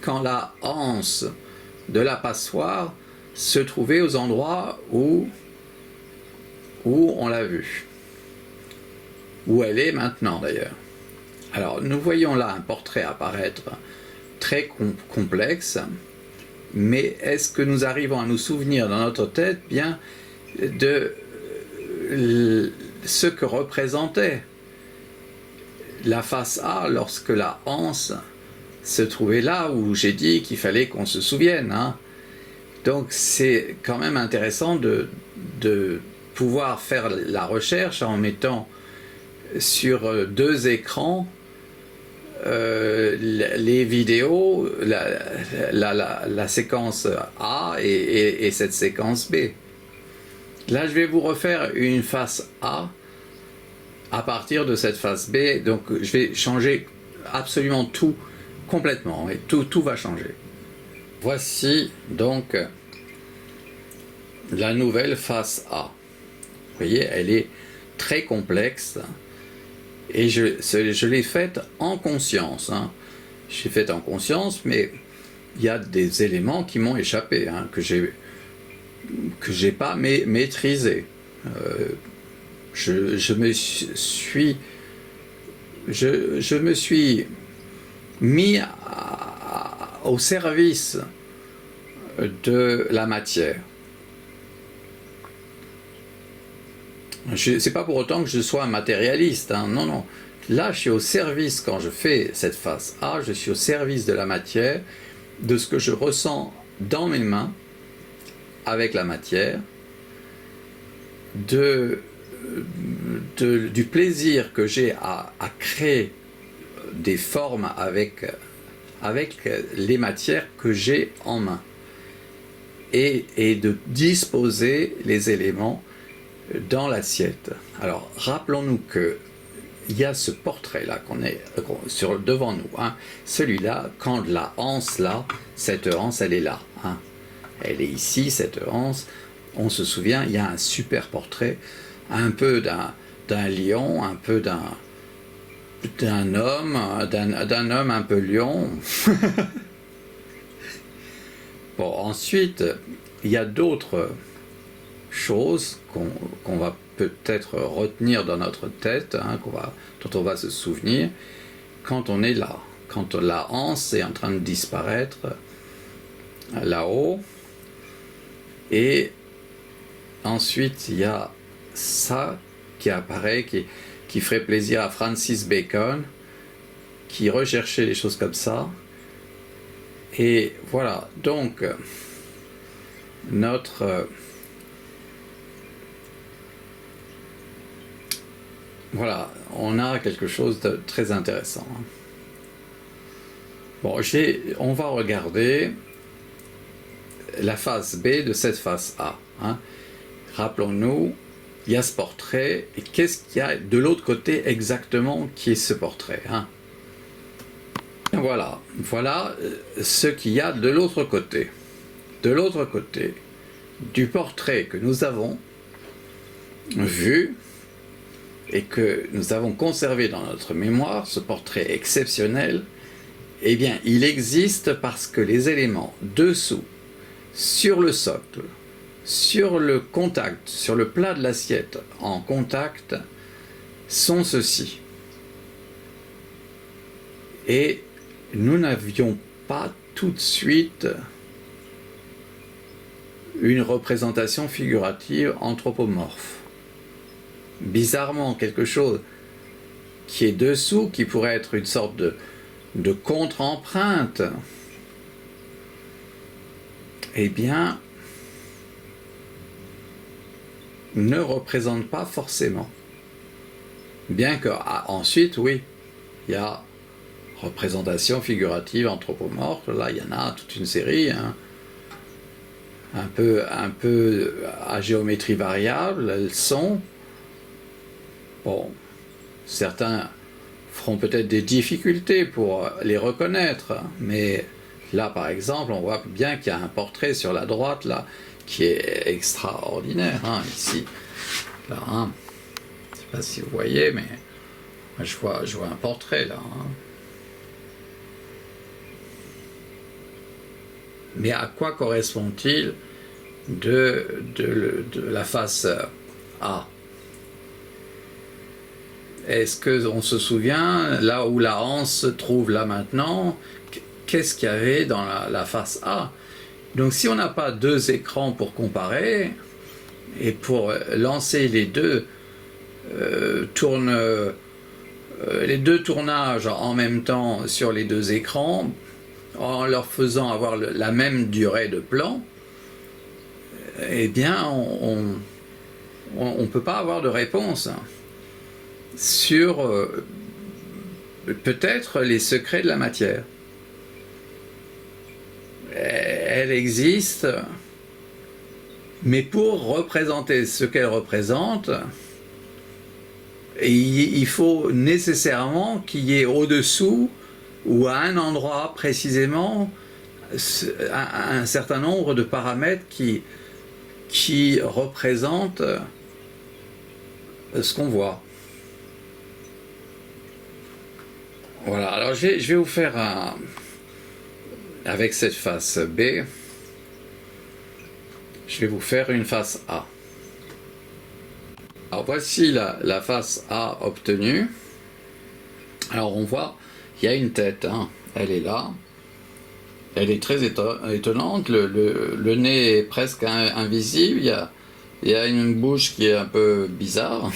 quand la anse de la passoire se trouvait aux endroits où on l'a vue, où elle est maintenant d'ailleurs. Alors nous voyons là un portrait apparaître très complexe, mais est-ce que nous arrivons à nous souvenir dans notre tête bien de ce que représentait la face A lorsque la anse se trouvait là où j'ai dit qu'il fallait qu'on se souvienne, hein. Donc c'est quand même intéressant de pouvoir faire la recherche en mettant sur 2 écrans les vidéos, la séquence A et cette séquence B. Là, je vais vous refaire une face A à partir de cette face B. Donc, je vais changer absolument tout, complètement, et tout va changer. Voici donc la nouvelle face A. Vous voyez, elle est très complexe. Et je l'ai faite en conscience, hein. Je l'ai faite en conscience, mais il y a des éléments qui m'ont échappé, hein, que j'ai pas maîtrisé. Je me suis mis au service de la matière. C'est pas pour autant que je sois un matérialiste, hein. Non, non. Là, je suis au service, quand je fais cette face A, je suis au service de la matière, de ce que je ressens dans mes mains, avec la matière, du plaisir que j'ai à créer des formes avec les matières que j'ai en main, et de disposer les éléments dans l'assiette. Alors, rappelons-nous que il y a ce portrait-là devant nous, hein. Celui-là, quand la anse là, cette anse, elle est là, hein. Elle est ici, cette anse. On se souvient, il y a un super portrait, un peu d'un lion, un peu d'un homme un peu lion. Bon, ensuite, il y a d'autres choses qu'on va peut-être retenir dans notre tête, hein, dont on va se souvenir quand on est là, quand la anse est en train de disparaître là-haut. Et ensuite il y a ça qui apparaît, qui ferait plaisir à Francis Bacon, qui recherchait les choses comme ça. Et voilà, donc voilà, on a quelque chose de très intéressant. Bon, on va regarder la face B de cette face A, hein. Rappelons-nous, il y a ce portrait, et qu'est-ce qu'il y a de l'autre côté exactement qui est ce portrait, hein? Voilà ce qu'il y a de l'autre côté. De l'autre côté du portrait que nous avons vu et que nous avons conservé dans notre mémoire, ce portrait exceptionnel, eh bien, il existe parce que les éléments dessous, sur le socle, sur le contact, sur le plat de l'assiette en contact, sont ceux-ci. Et nous n'avions pas tout de suite une représentation figurative anthropomorphe. Bizarrement, quelque chose qui est dessous, qui pourrait être une sorte de contre-empreinte, eh bien, ne représente pas forcément. Bien que ensuite, oui, il y a représentation figurative anthropomorphe, là il y en a toute une série, hein, un peu à géométrie variable, elles sont, bon, certains feront peut-être des difficultés pour les reconnaître, mais là par exemple on voit bien qu'il y a un portrait sur la droite là qui est extraordinaire, hein, ici, là, hein. Je ne sais pas si vous voyez, mais moi, je vois un portrait là, hein. Mais à quoi correspond-il de la face A? Est-ce qu'on se souvient, là où la hanse se trouve là maintenant, qu'est-ce qu'il y avait dans la face A? Donc si on n'a pas deux écrans pour comparer, et pour lancer les deux tournages en même temps sur les deux écrans, en leur faisant avoir la même durée de plan, eh bien on ne peut pas avoir de réponse sur peut-être les secrets de la matière. Elle existe, mais pour représenter ce qu'elle représente, il faut nécessairement qu'il y ait au-dessous ou à un endroit précisément un certain nombre de paramètres qui représentent ce qu'on voit. Voilà, alors je vais vous faire avec cette face B, je vais vous faire une face A. Alors voici la face A obtenue. Alors on voit, il y a une tête, hein, elle est là. Elle est très étonnante, le nez est presque invisible, il y a une bouche qui est un peu bizarre.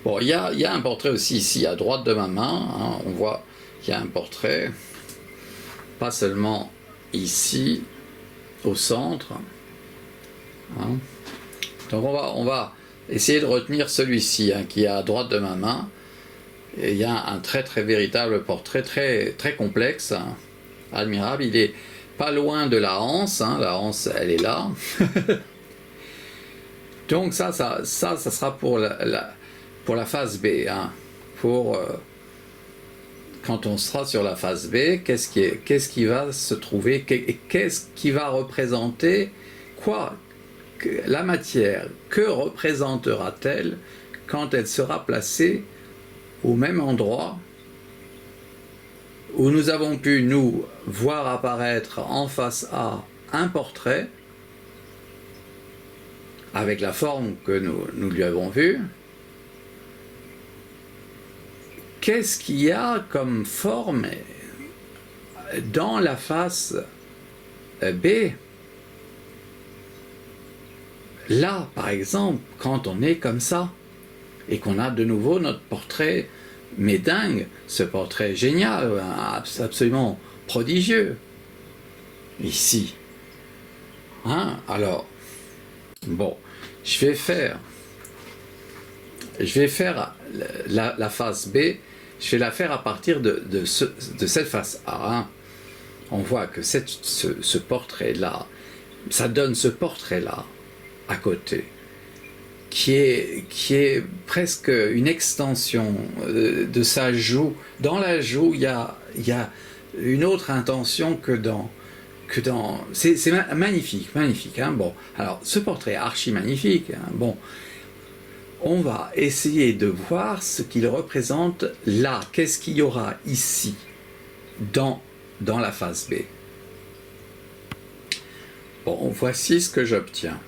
Bon, il y a un portrait aussi ici à droite de ma main, hein, on voit qu'il y a un portrait, pas seulement ici, au centre. Hein. Donc on va essayer de retenir celui-ci, hein, qui est à droite de ma main. Et il y a un très véritable portrait, très complexe, hein, admirable. Il est pas loin de la hanse, hein, la hanse elle est là. Donc ça sera pour la phase B, hein. Quand on sera sur la phase B, qu'est-ce qui va se trouver, qu'est-ce qui va représenter quoi? La matière, que représentera-t-elle quand elle sera placée au même endroit où nous avons pu, nous, voir apparaître en face A un portrait avec la forme que nous lui avons vue? Qu'est-ce qu'il y a comme forme dans la face B? Là, par exemple, quand on est comme ça, et qu'on a de nouveau notre portrait, mais dingue, ce portrait génial, absolument prodigieux, ici. Hein? Alors, bon, je vais faire la face B, je vais la faire à partir de cette face A. Hein. On voit que ce portrait-là, ça donne ce portrait-là à côté, qui est presque une extension de sa joue. Dans la joue, il y a une autre intention que dans c'est magnifique, hein. Bon, alors ce portrait est archi magnifique, hein. Bon, on va essayer de voir ce qu'il représente là. Qu'est-ce qu'il y aura ici dans la face B? Bon, voici ce que j'obtiens.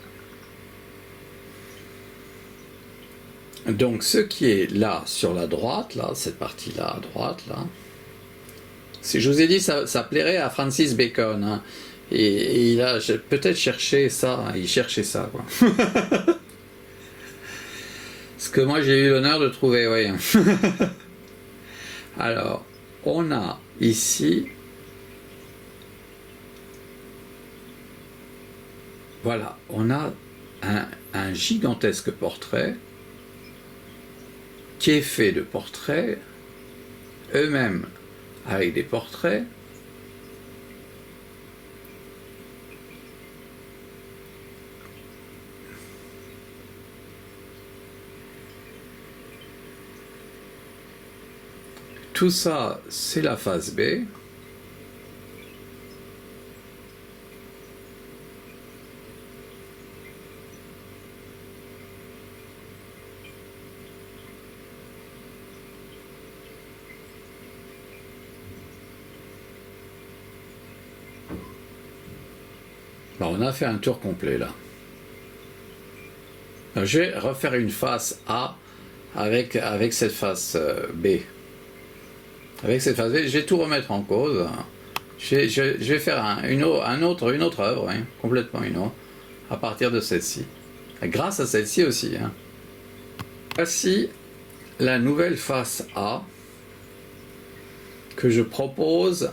Donc ce qui est là sur la droite, là, cette partie-là à droite, là, si je vous ai dit ça plairait à Francis Bacon, hein, et il a peut-être cherché ça, il cherchait ça, quoi. Ce que moi j'ai eu l'honneur de trouver, oui. Alors, on a ici, voilà, on a un gigantesque portrait qui est fait de portraits, eux-mêmes avec des portraits, tout ça, c'est la phase B. Bon, on a fait un tour complet là. Je vais refaire une face A avec cette face B. Avec cette phase B, je vais tout remettre en cause. Je vais faire une autre œuvre, hein, complètement une autre, à partir de celle-ci. Grâce à celle-ci aussi. Hein. Voici la nouvelle face A que je propose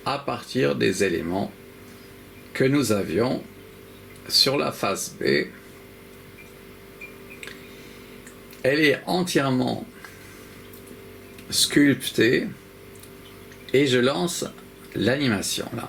à partir des éléments que nous avions sur la face B. Elle est entièrement sculptée et je lance l'animation là.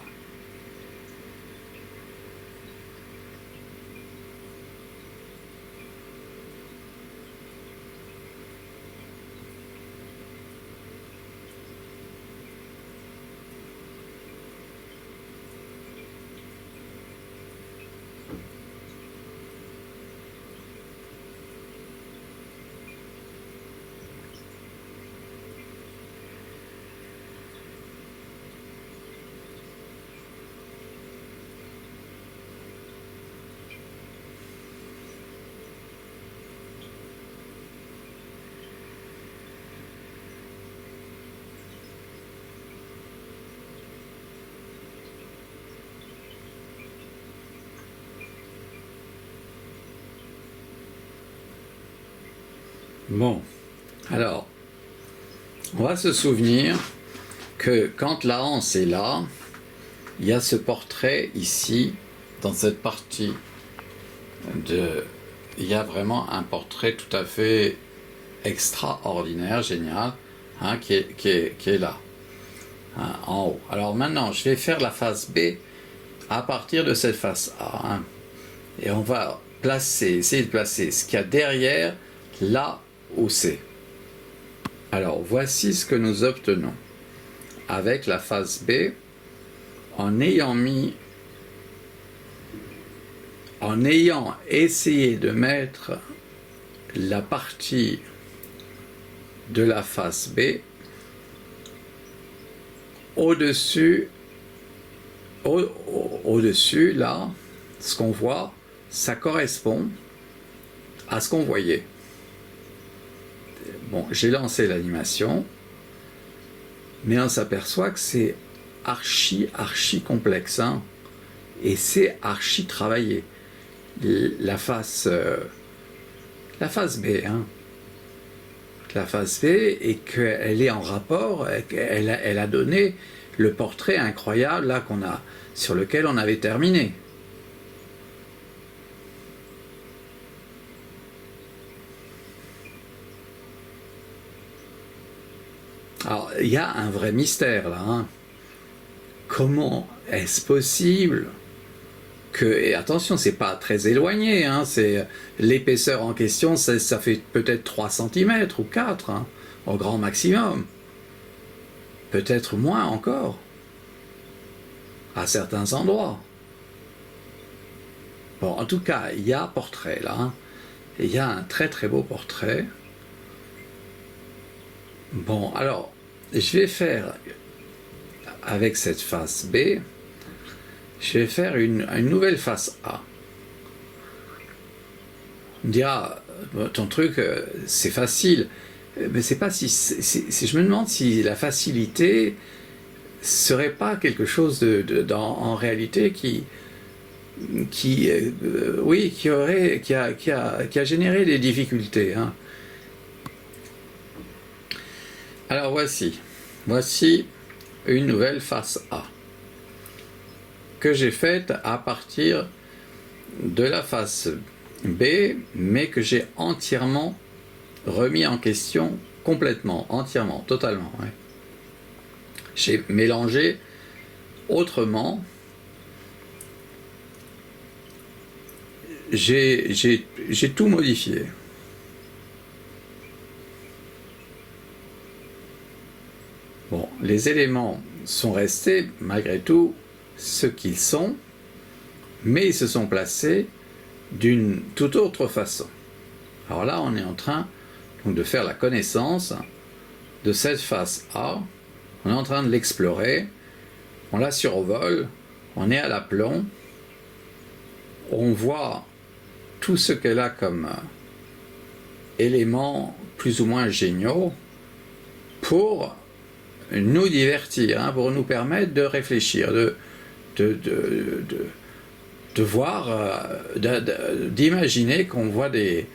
Bon, alors, on va se souvenir que quand la hanse est là, il y a ce portrait ici, dans cette partie il y a vraiment un portrait tout à fait extraordinaire, génial, hein, qui est là, hein, en haut. Alors maintenant, je vais faire la face B à partir de cette face A. Hein, et on va essayer de placer ce qu'il y a derrière, là où c'est. Alors, voici ce que nous obtenons avec la face B en ayant essayé de mettre la partie de la face B au-dessus, là, ce qu'on voit, ça correspond à ce qu'on voyait. Bon, j'ai lancé l'animation, mais on s'aperçoit que c'est archi complexe, hein, et c'est archi travaillé. La face B, hein. La face B, et qu'elle est en rapport, elle a donné le portrait incroyable là sur lequel on avait terminé. Alors, il y a un vrai mystère là. Hein. Comment est-ce possible que, et attention, c'est pas très éloigné, hein, c'est l'épaisseur en question, ça fait peut-être 3 cm ou 4, hein, au grand maximum. Peut-être moins encore, à certains endroits. Bon, en tout cas, il y a un portrait là, hein, et il y a un très beau portrait. Bon, alors, je vais faire, avec cette face B, je vais faire une nouvelle face A. On me dira, ton truc, c'est facile. Mais c'est pas si je me demande si la facilité serait pas quelque chose en réalité qui a généré des difficultés. Hein. Alors voici une nouvelle face A que j'ai faite à partir de la face B, mais que j'ai entièrement remis en question complètement, entièrement, totalement. Ouais. J'ai mélangé autrement. J'ai tout modifié. Bon, les éléments sont restés malgré tout ce qu'ils sont, mais ils se sont placés d'une toute autre façon. Alors là, on est en train donc, de faire la connaissance de cette face A. On est en train de l'explorer, on la survole, on est à l'aplomb, on voit tout ce qu'elle a comme éléments plus ou moins géniaux pour nous divertir, hein, pour nous permettre de réfléchir, de voir, d'imaginer qu'on voit des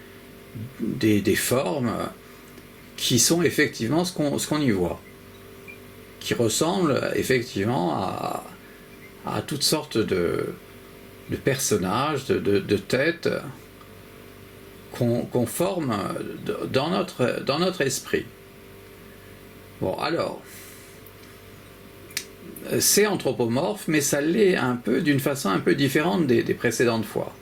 formes qui sont effectivement ce qu'on y voit, qui ressemblent effectivement à toutes sortes de personnages, de têtes qu'on forme dans notre esprit. Bon, alors, c'est anthropomorphe, mais ça l'est un peu d'une façon un peu différente des précédentes fois.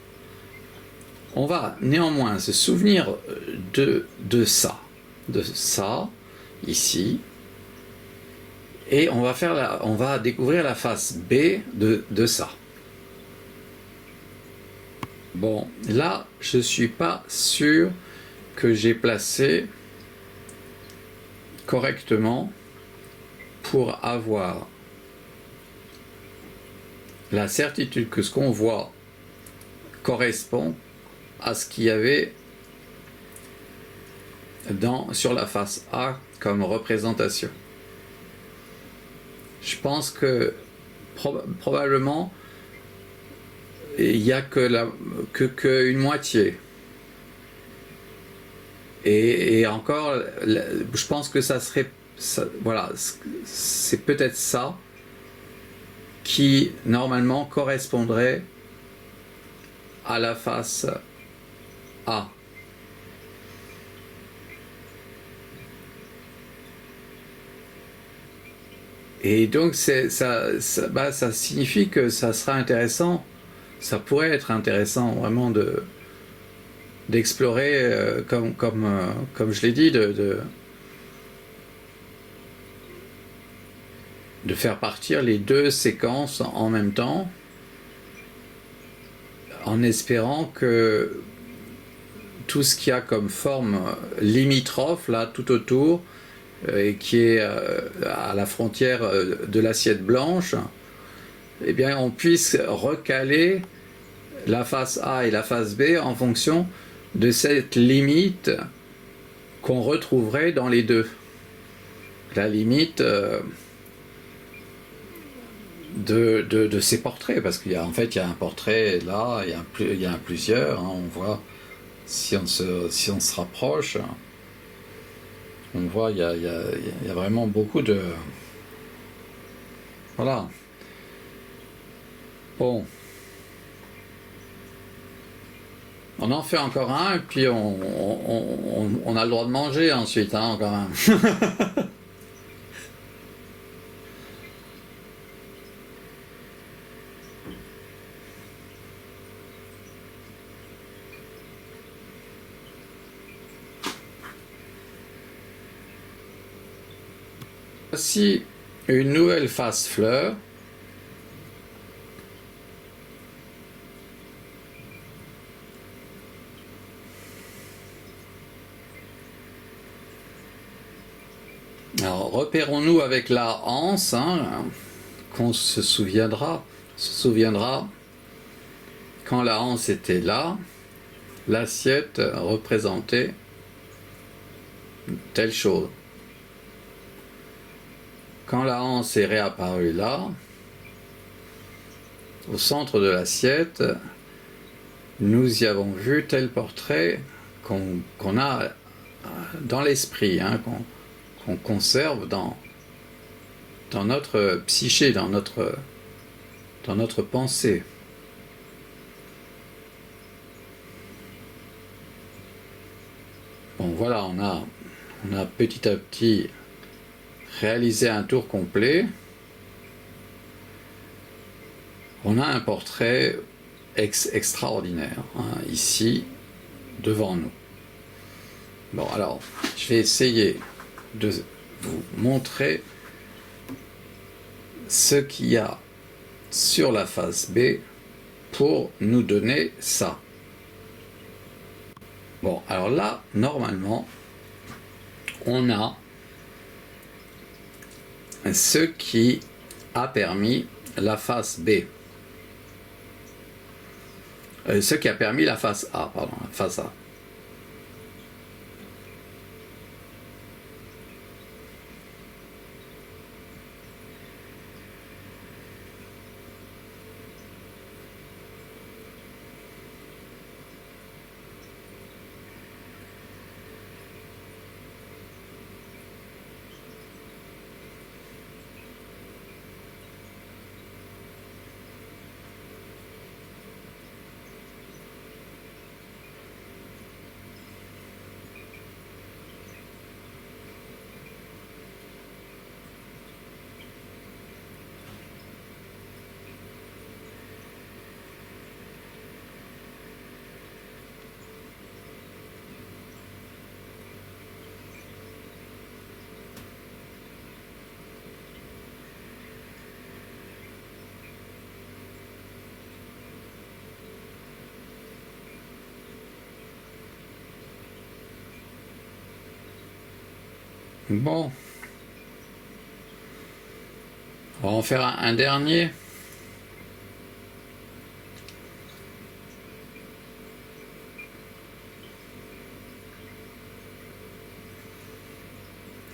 On va néanmoins se souvenir de ça, ici, et on va découvrir la face B de ça. Bon, là, je ne suis pas sûr que j'ai placé correctement pour avoir la certitude que ce qu'on voit correspond à ce qu'il y avait sur la face A comme représentation. Je pense que probablement il n'y a que une moitié. Et encore, je pense que ça serait... voilà, c'est peut-être ça qui, normalement, correspondrait à la face A. Et donc, ça signifie que ça sera intéressant, ça pourrait être intéressant vraiment d'explorer, comme je l'ai dit, de faire partir les deux séquences en même temps, en espérant que tout ce qu'il y a comme forme limitrophe, là, tout autour, et qui est à la frontière de l'assiette blanche, eh bien, on puisse recaler la face A et la face B en fonction de cette limite qu'on retrouverait dans les deux. La limite de ces portraits, parce qu'il y a en fait il y a un portrait là, il y a plusieurs, hein, on voit si on se rapproche, on voit il y a vraiment beaucoup de... Voilà. Bon. On en fait encore un, et puis on a le droit de manger ensuite, hein, quand même. Voici une nouvelle face fleur. Alors, repérons-nous avec la anse, hein, qu'on se souviendra quand la anse était là, l'assiette représentait telle chose. Quand la anse est réapparue là, au centre de l'assiette, nous y avons vu tel portrait qu'on a dans l'esprit, hein, qu'on conserve dans notre psyché, dans notre pensée. Bon, voilà, on a petit à petit réalisé un tour complet. On a un portrait extraordinaire, hein, ici, devant nous. Bon, alors, je vais essayer de vous montrer ce qu'il y a sur la face B pour nous donner ça. Bon, alors là, normalement, on a ce qui a permis la face B. Ce qui a permis la face A, pardon, la face A. Bon, on va en faire un dernier.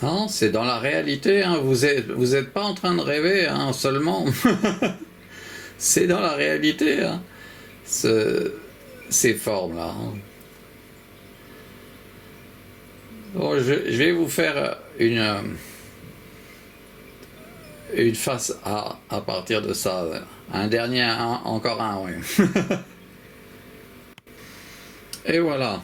Non, c'est dans la réalité, hein. Vous êtes pas en train de rêver, hein, seulement. C'est dans la réalité, hein, ces formes-là. Hein. Bon, je vais vous faire une face A à partir de ça. Un dernier, encore un, oui. Et voilà.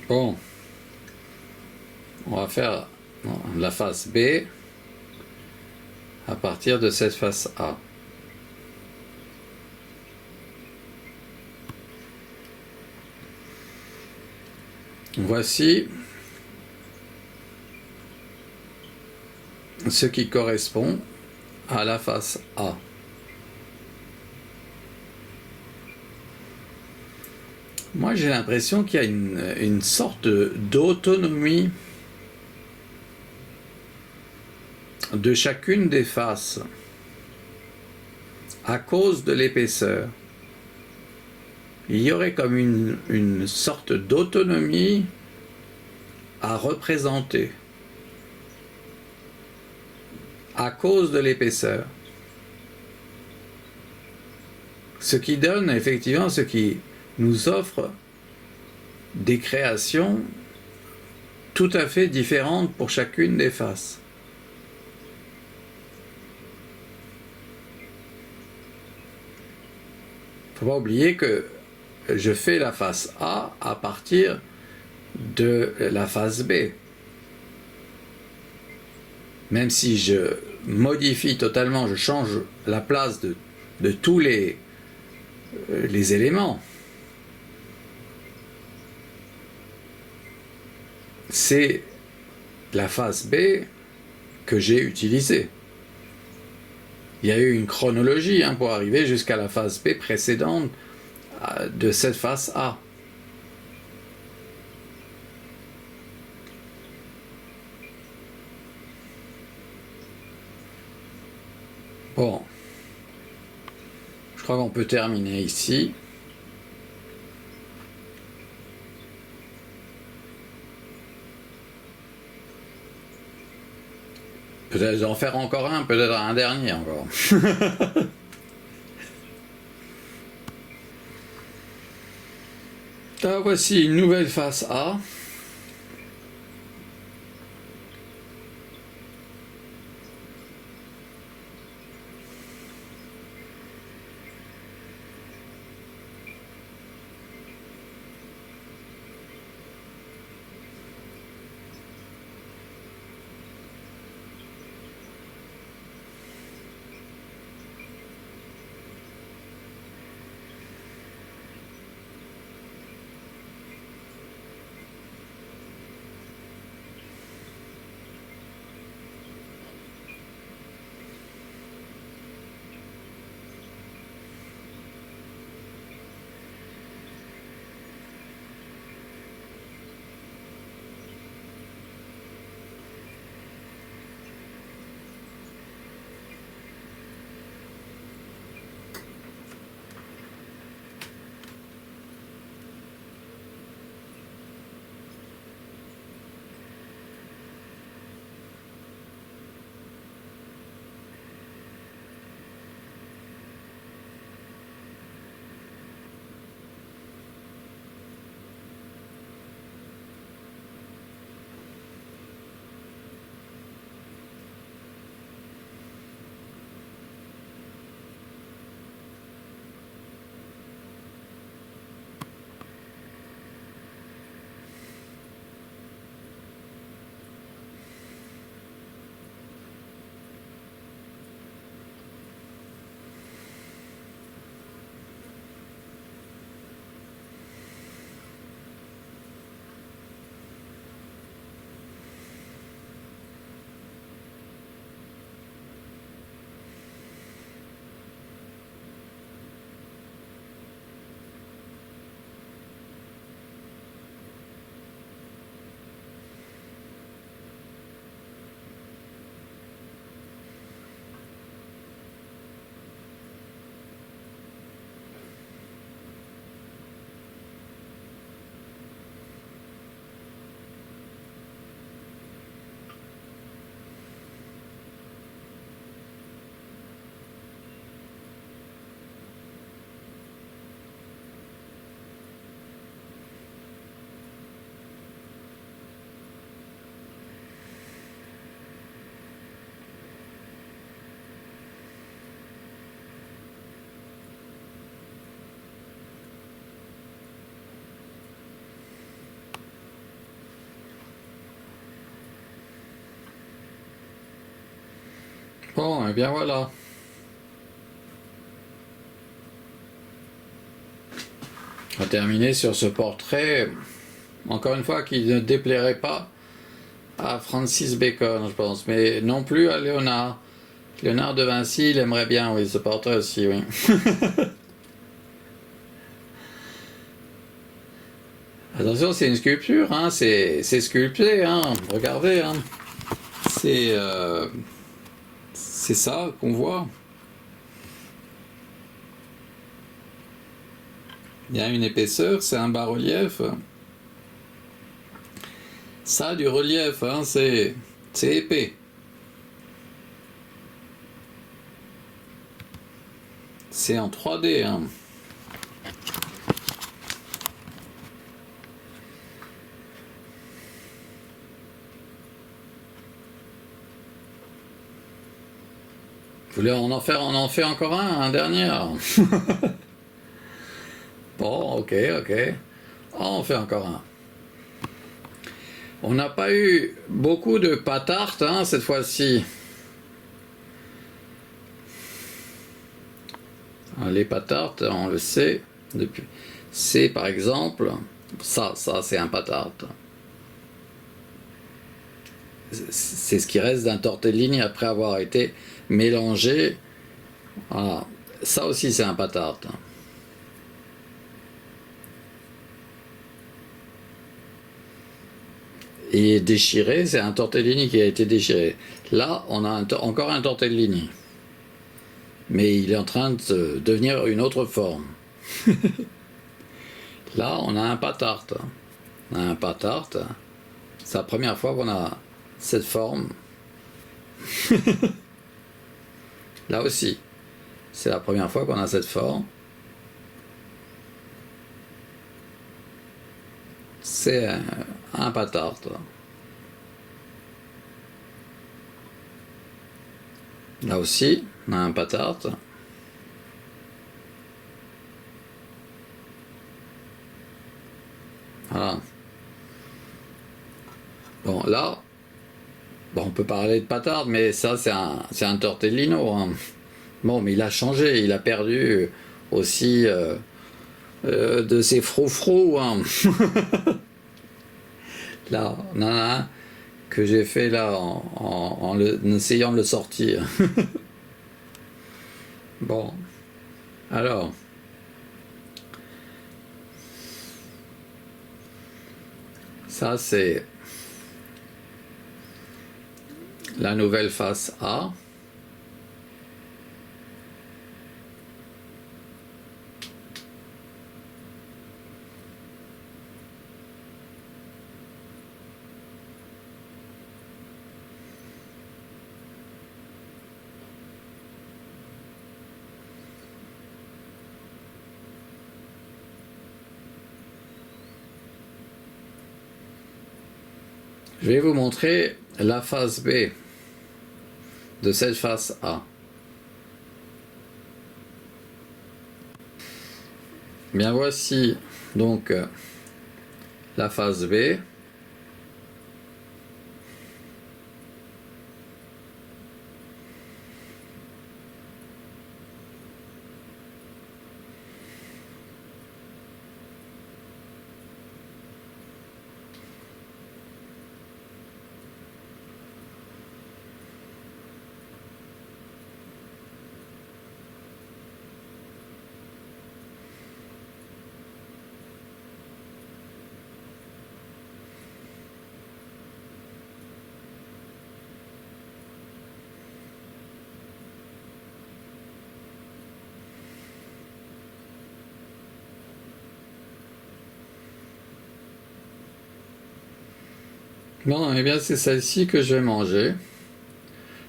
Bon, on va faire la face B à partir de cette face A. Voici ce qui correspond à la face A. Moi, j'ai l'impression qu'il y a une sorte d'autonomie de chacune des faces à cause de l'épaisseur. Il y aurait comme une sorte d'autonomie à représenter à cause de l'épaisseur. Ce qui donne effectivement, ce qui nous offre des créations tout à fait différentes pour chacune des faces. Il ne faut pas oublier que je fais la face A à partir de la face B. Même si je modifie totalement, je change la place de tous les éléments. C'est la face B que j'ai utilisée. Il y a eu une chronologie pour arriver jusqu'à la phase B précédente de cette phase A. Bon, je crois qu'on peut terminer ici. Peut-être en faire encore un, peut-être un dernier encore. Là, voici une nouvelle face A. Bon, et bien voilà. On va terminer sur ce portrait, encore une fois, qui ne déplairait pas à Francis Bacon, je pense, mais non plus à Léonard. Léonard de Vinci, il aimerait bien, oui, ce portrait aussi, oui. Attention, c'est une sculpture, c'est sculpté, regardez, c'est ça qu'on voit. Il y a une épaisseur, c'est un bas-relief. Ça, du relief, c'est épais. C'est en 3D, Vous voulez on en fait encore un dernier. Bon, ok. On en fait encore un. On n'a pas eu beaucoup de pâte tarte hein, cette fois-ci. Les pâte tarte, on le sait depuis. C'est par exemple, ça c'est un pâte tarte. C'est ce qui reste d'un tortellini après avoir été mélangé. Voilà. Ça aussi c'est un pâte tarte. Et déchiré, c'est un tortellini qui a été déchiré. Là, on a encore un tortellini. Mais il est en train de devenir une autre forme. Là, on a un pâte tarte. On a un pâte tarte. C'est la première fois qu'on a cette forme. Là aussi, c'est la première fois qu'on a cette forme. C'est un pâte tarte. Là aussi, on a un pâte tarte. Voilà. Bon, là, bon, on peut parler de pâte tarte, mais ça, c'est un tortellino. Hein. Bon, mais il a changé, il a perdu aussi de ses froufrous. Hein. Là, on en a un que j'ai fait là en essayant de le sortir. Bon, alors, ça c'est la nouvelle face A. Je vais vous montrer la face B de cette face A. Bien, voici donc la face B. Bon, et bien c'est celle-ci que je vais manger.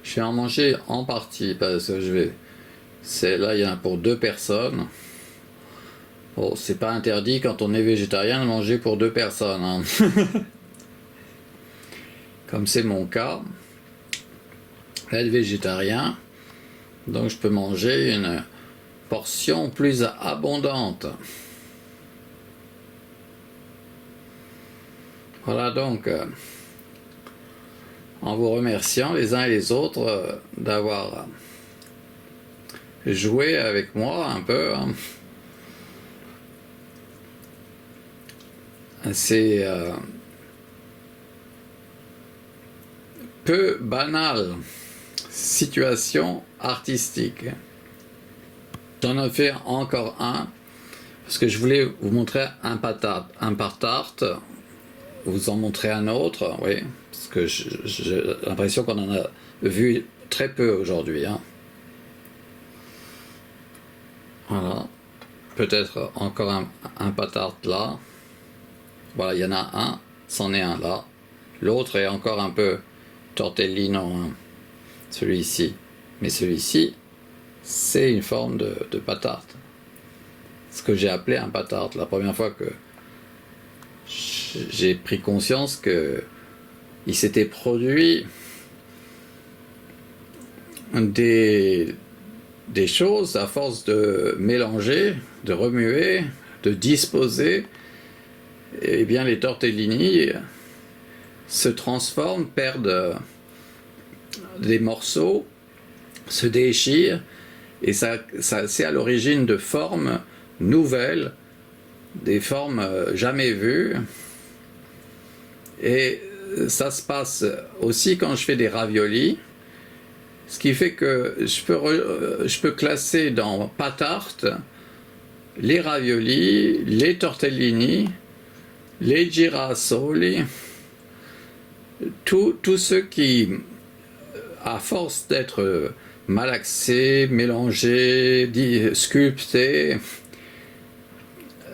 Je vais en manger en partie parce que là, il y en a pour 2 personnes. Bon, c'est pas interdit quand on est végétarien de manger pour 2 personnes. Hein. Comme c'est mon cas, être végétarien, donc je peux manger une portion plus abondante. Voilà donc, en vous remerciant les uns et les autres d'avoir joué avec moi un peu. Hein. C'est peu banal, situation artistique. J'en ai fait encore un, parce que je voulais vous montrer un pâte tarte, vous en montrer un autre, oui, parce que j'ai l'impression qu'on en a vu très peu aujourd'hui. Hein. Voilà, peut-être encore un pâte tarte là. Voilà, il y en a un, c'en est un là. L'autre est encore un peu tortellino, hein, celui-ci. Mais celui-ci, c'est une forme de pâte tarte. Ce que j'ai appelé un pâte tarte. La première fois que j'ai pris conscience que il s'était produit des choses à force de mélanger, de remuer, de disposer. Et bien les tortellini se transforment, perdent des morceaux, se déchirent, et ça c'est à l'origine de formes nouvelles, des formes jamais vues. Et ça se passe aussi quand je fais des raviolis, ce qui fait que je peux classer dans pâte tarte les raviolis, les tortellini, les girasoli, tous ceux qui, à force d'être malaxés, mélangés, sculptés,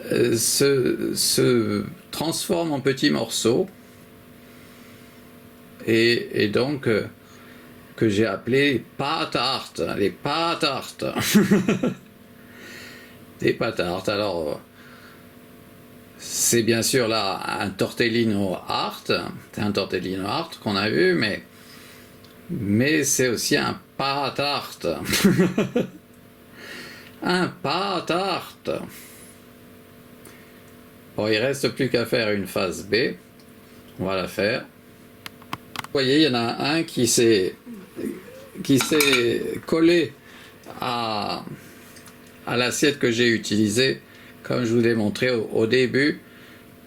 se transforment en petits morceaux, et donc que j'ai appelé pâte tarte, les pâtes tartes. Des pâtes tartes. Alors, c'est bien sûr là un tortellino art, c'est un tortellino art qu'on a vu, mais c'est aussi un pâte tarte. Un pâte tarte. Bon, il reste plus qu'à faire une phase B. On va la faire. Vous voyez, il y en a un qui s'est collé à l'assiette que j'ai utilisée, comme je vous l'ai montré au début,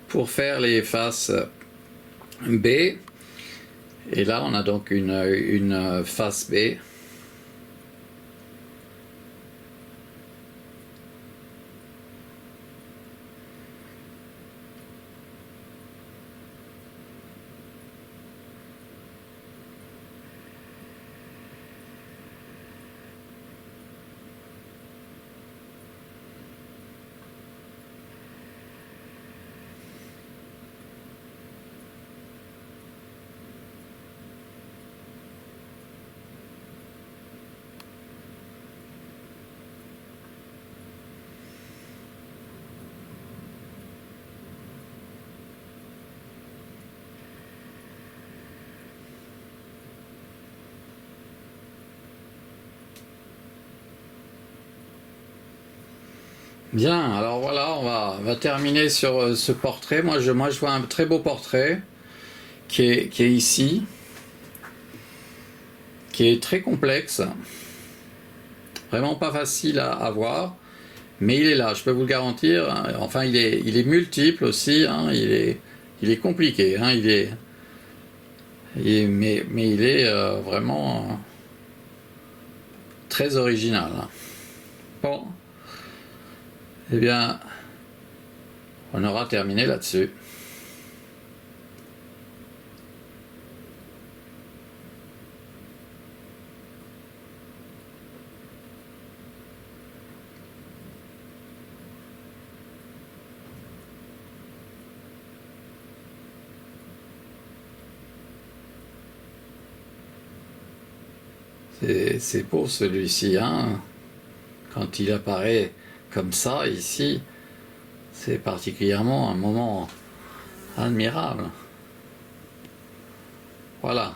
pour faire les faces B. Et là, on a donc une face B. Bien, alors voilà, on va terminer sur ce portrait. Moi je vois un très beau portrait qui est ici, qui est très complexe, vraiment pas facile à voir, mais il est là, je peux vous le garantir. Enfin, il est multiple aussi, hein, il est compliqué, hein, mais il est vraiment très original. Bon. Eh bien, on aura terminé là-dessus. C'est beau celui-ci, hein, quand il apparaît comme ça ici, c'est particulièrement un moment admirable. Voilà.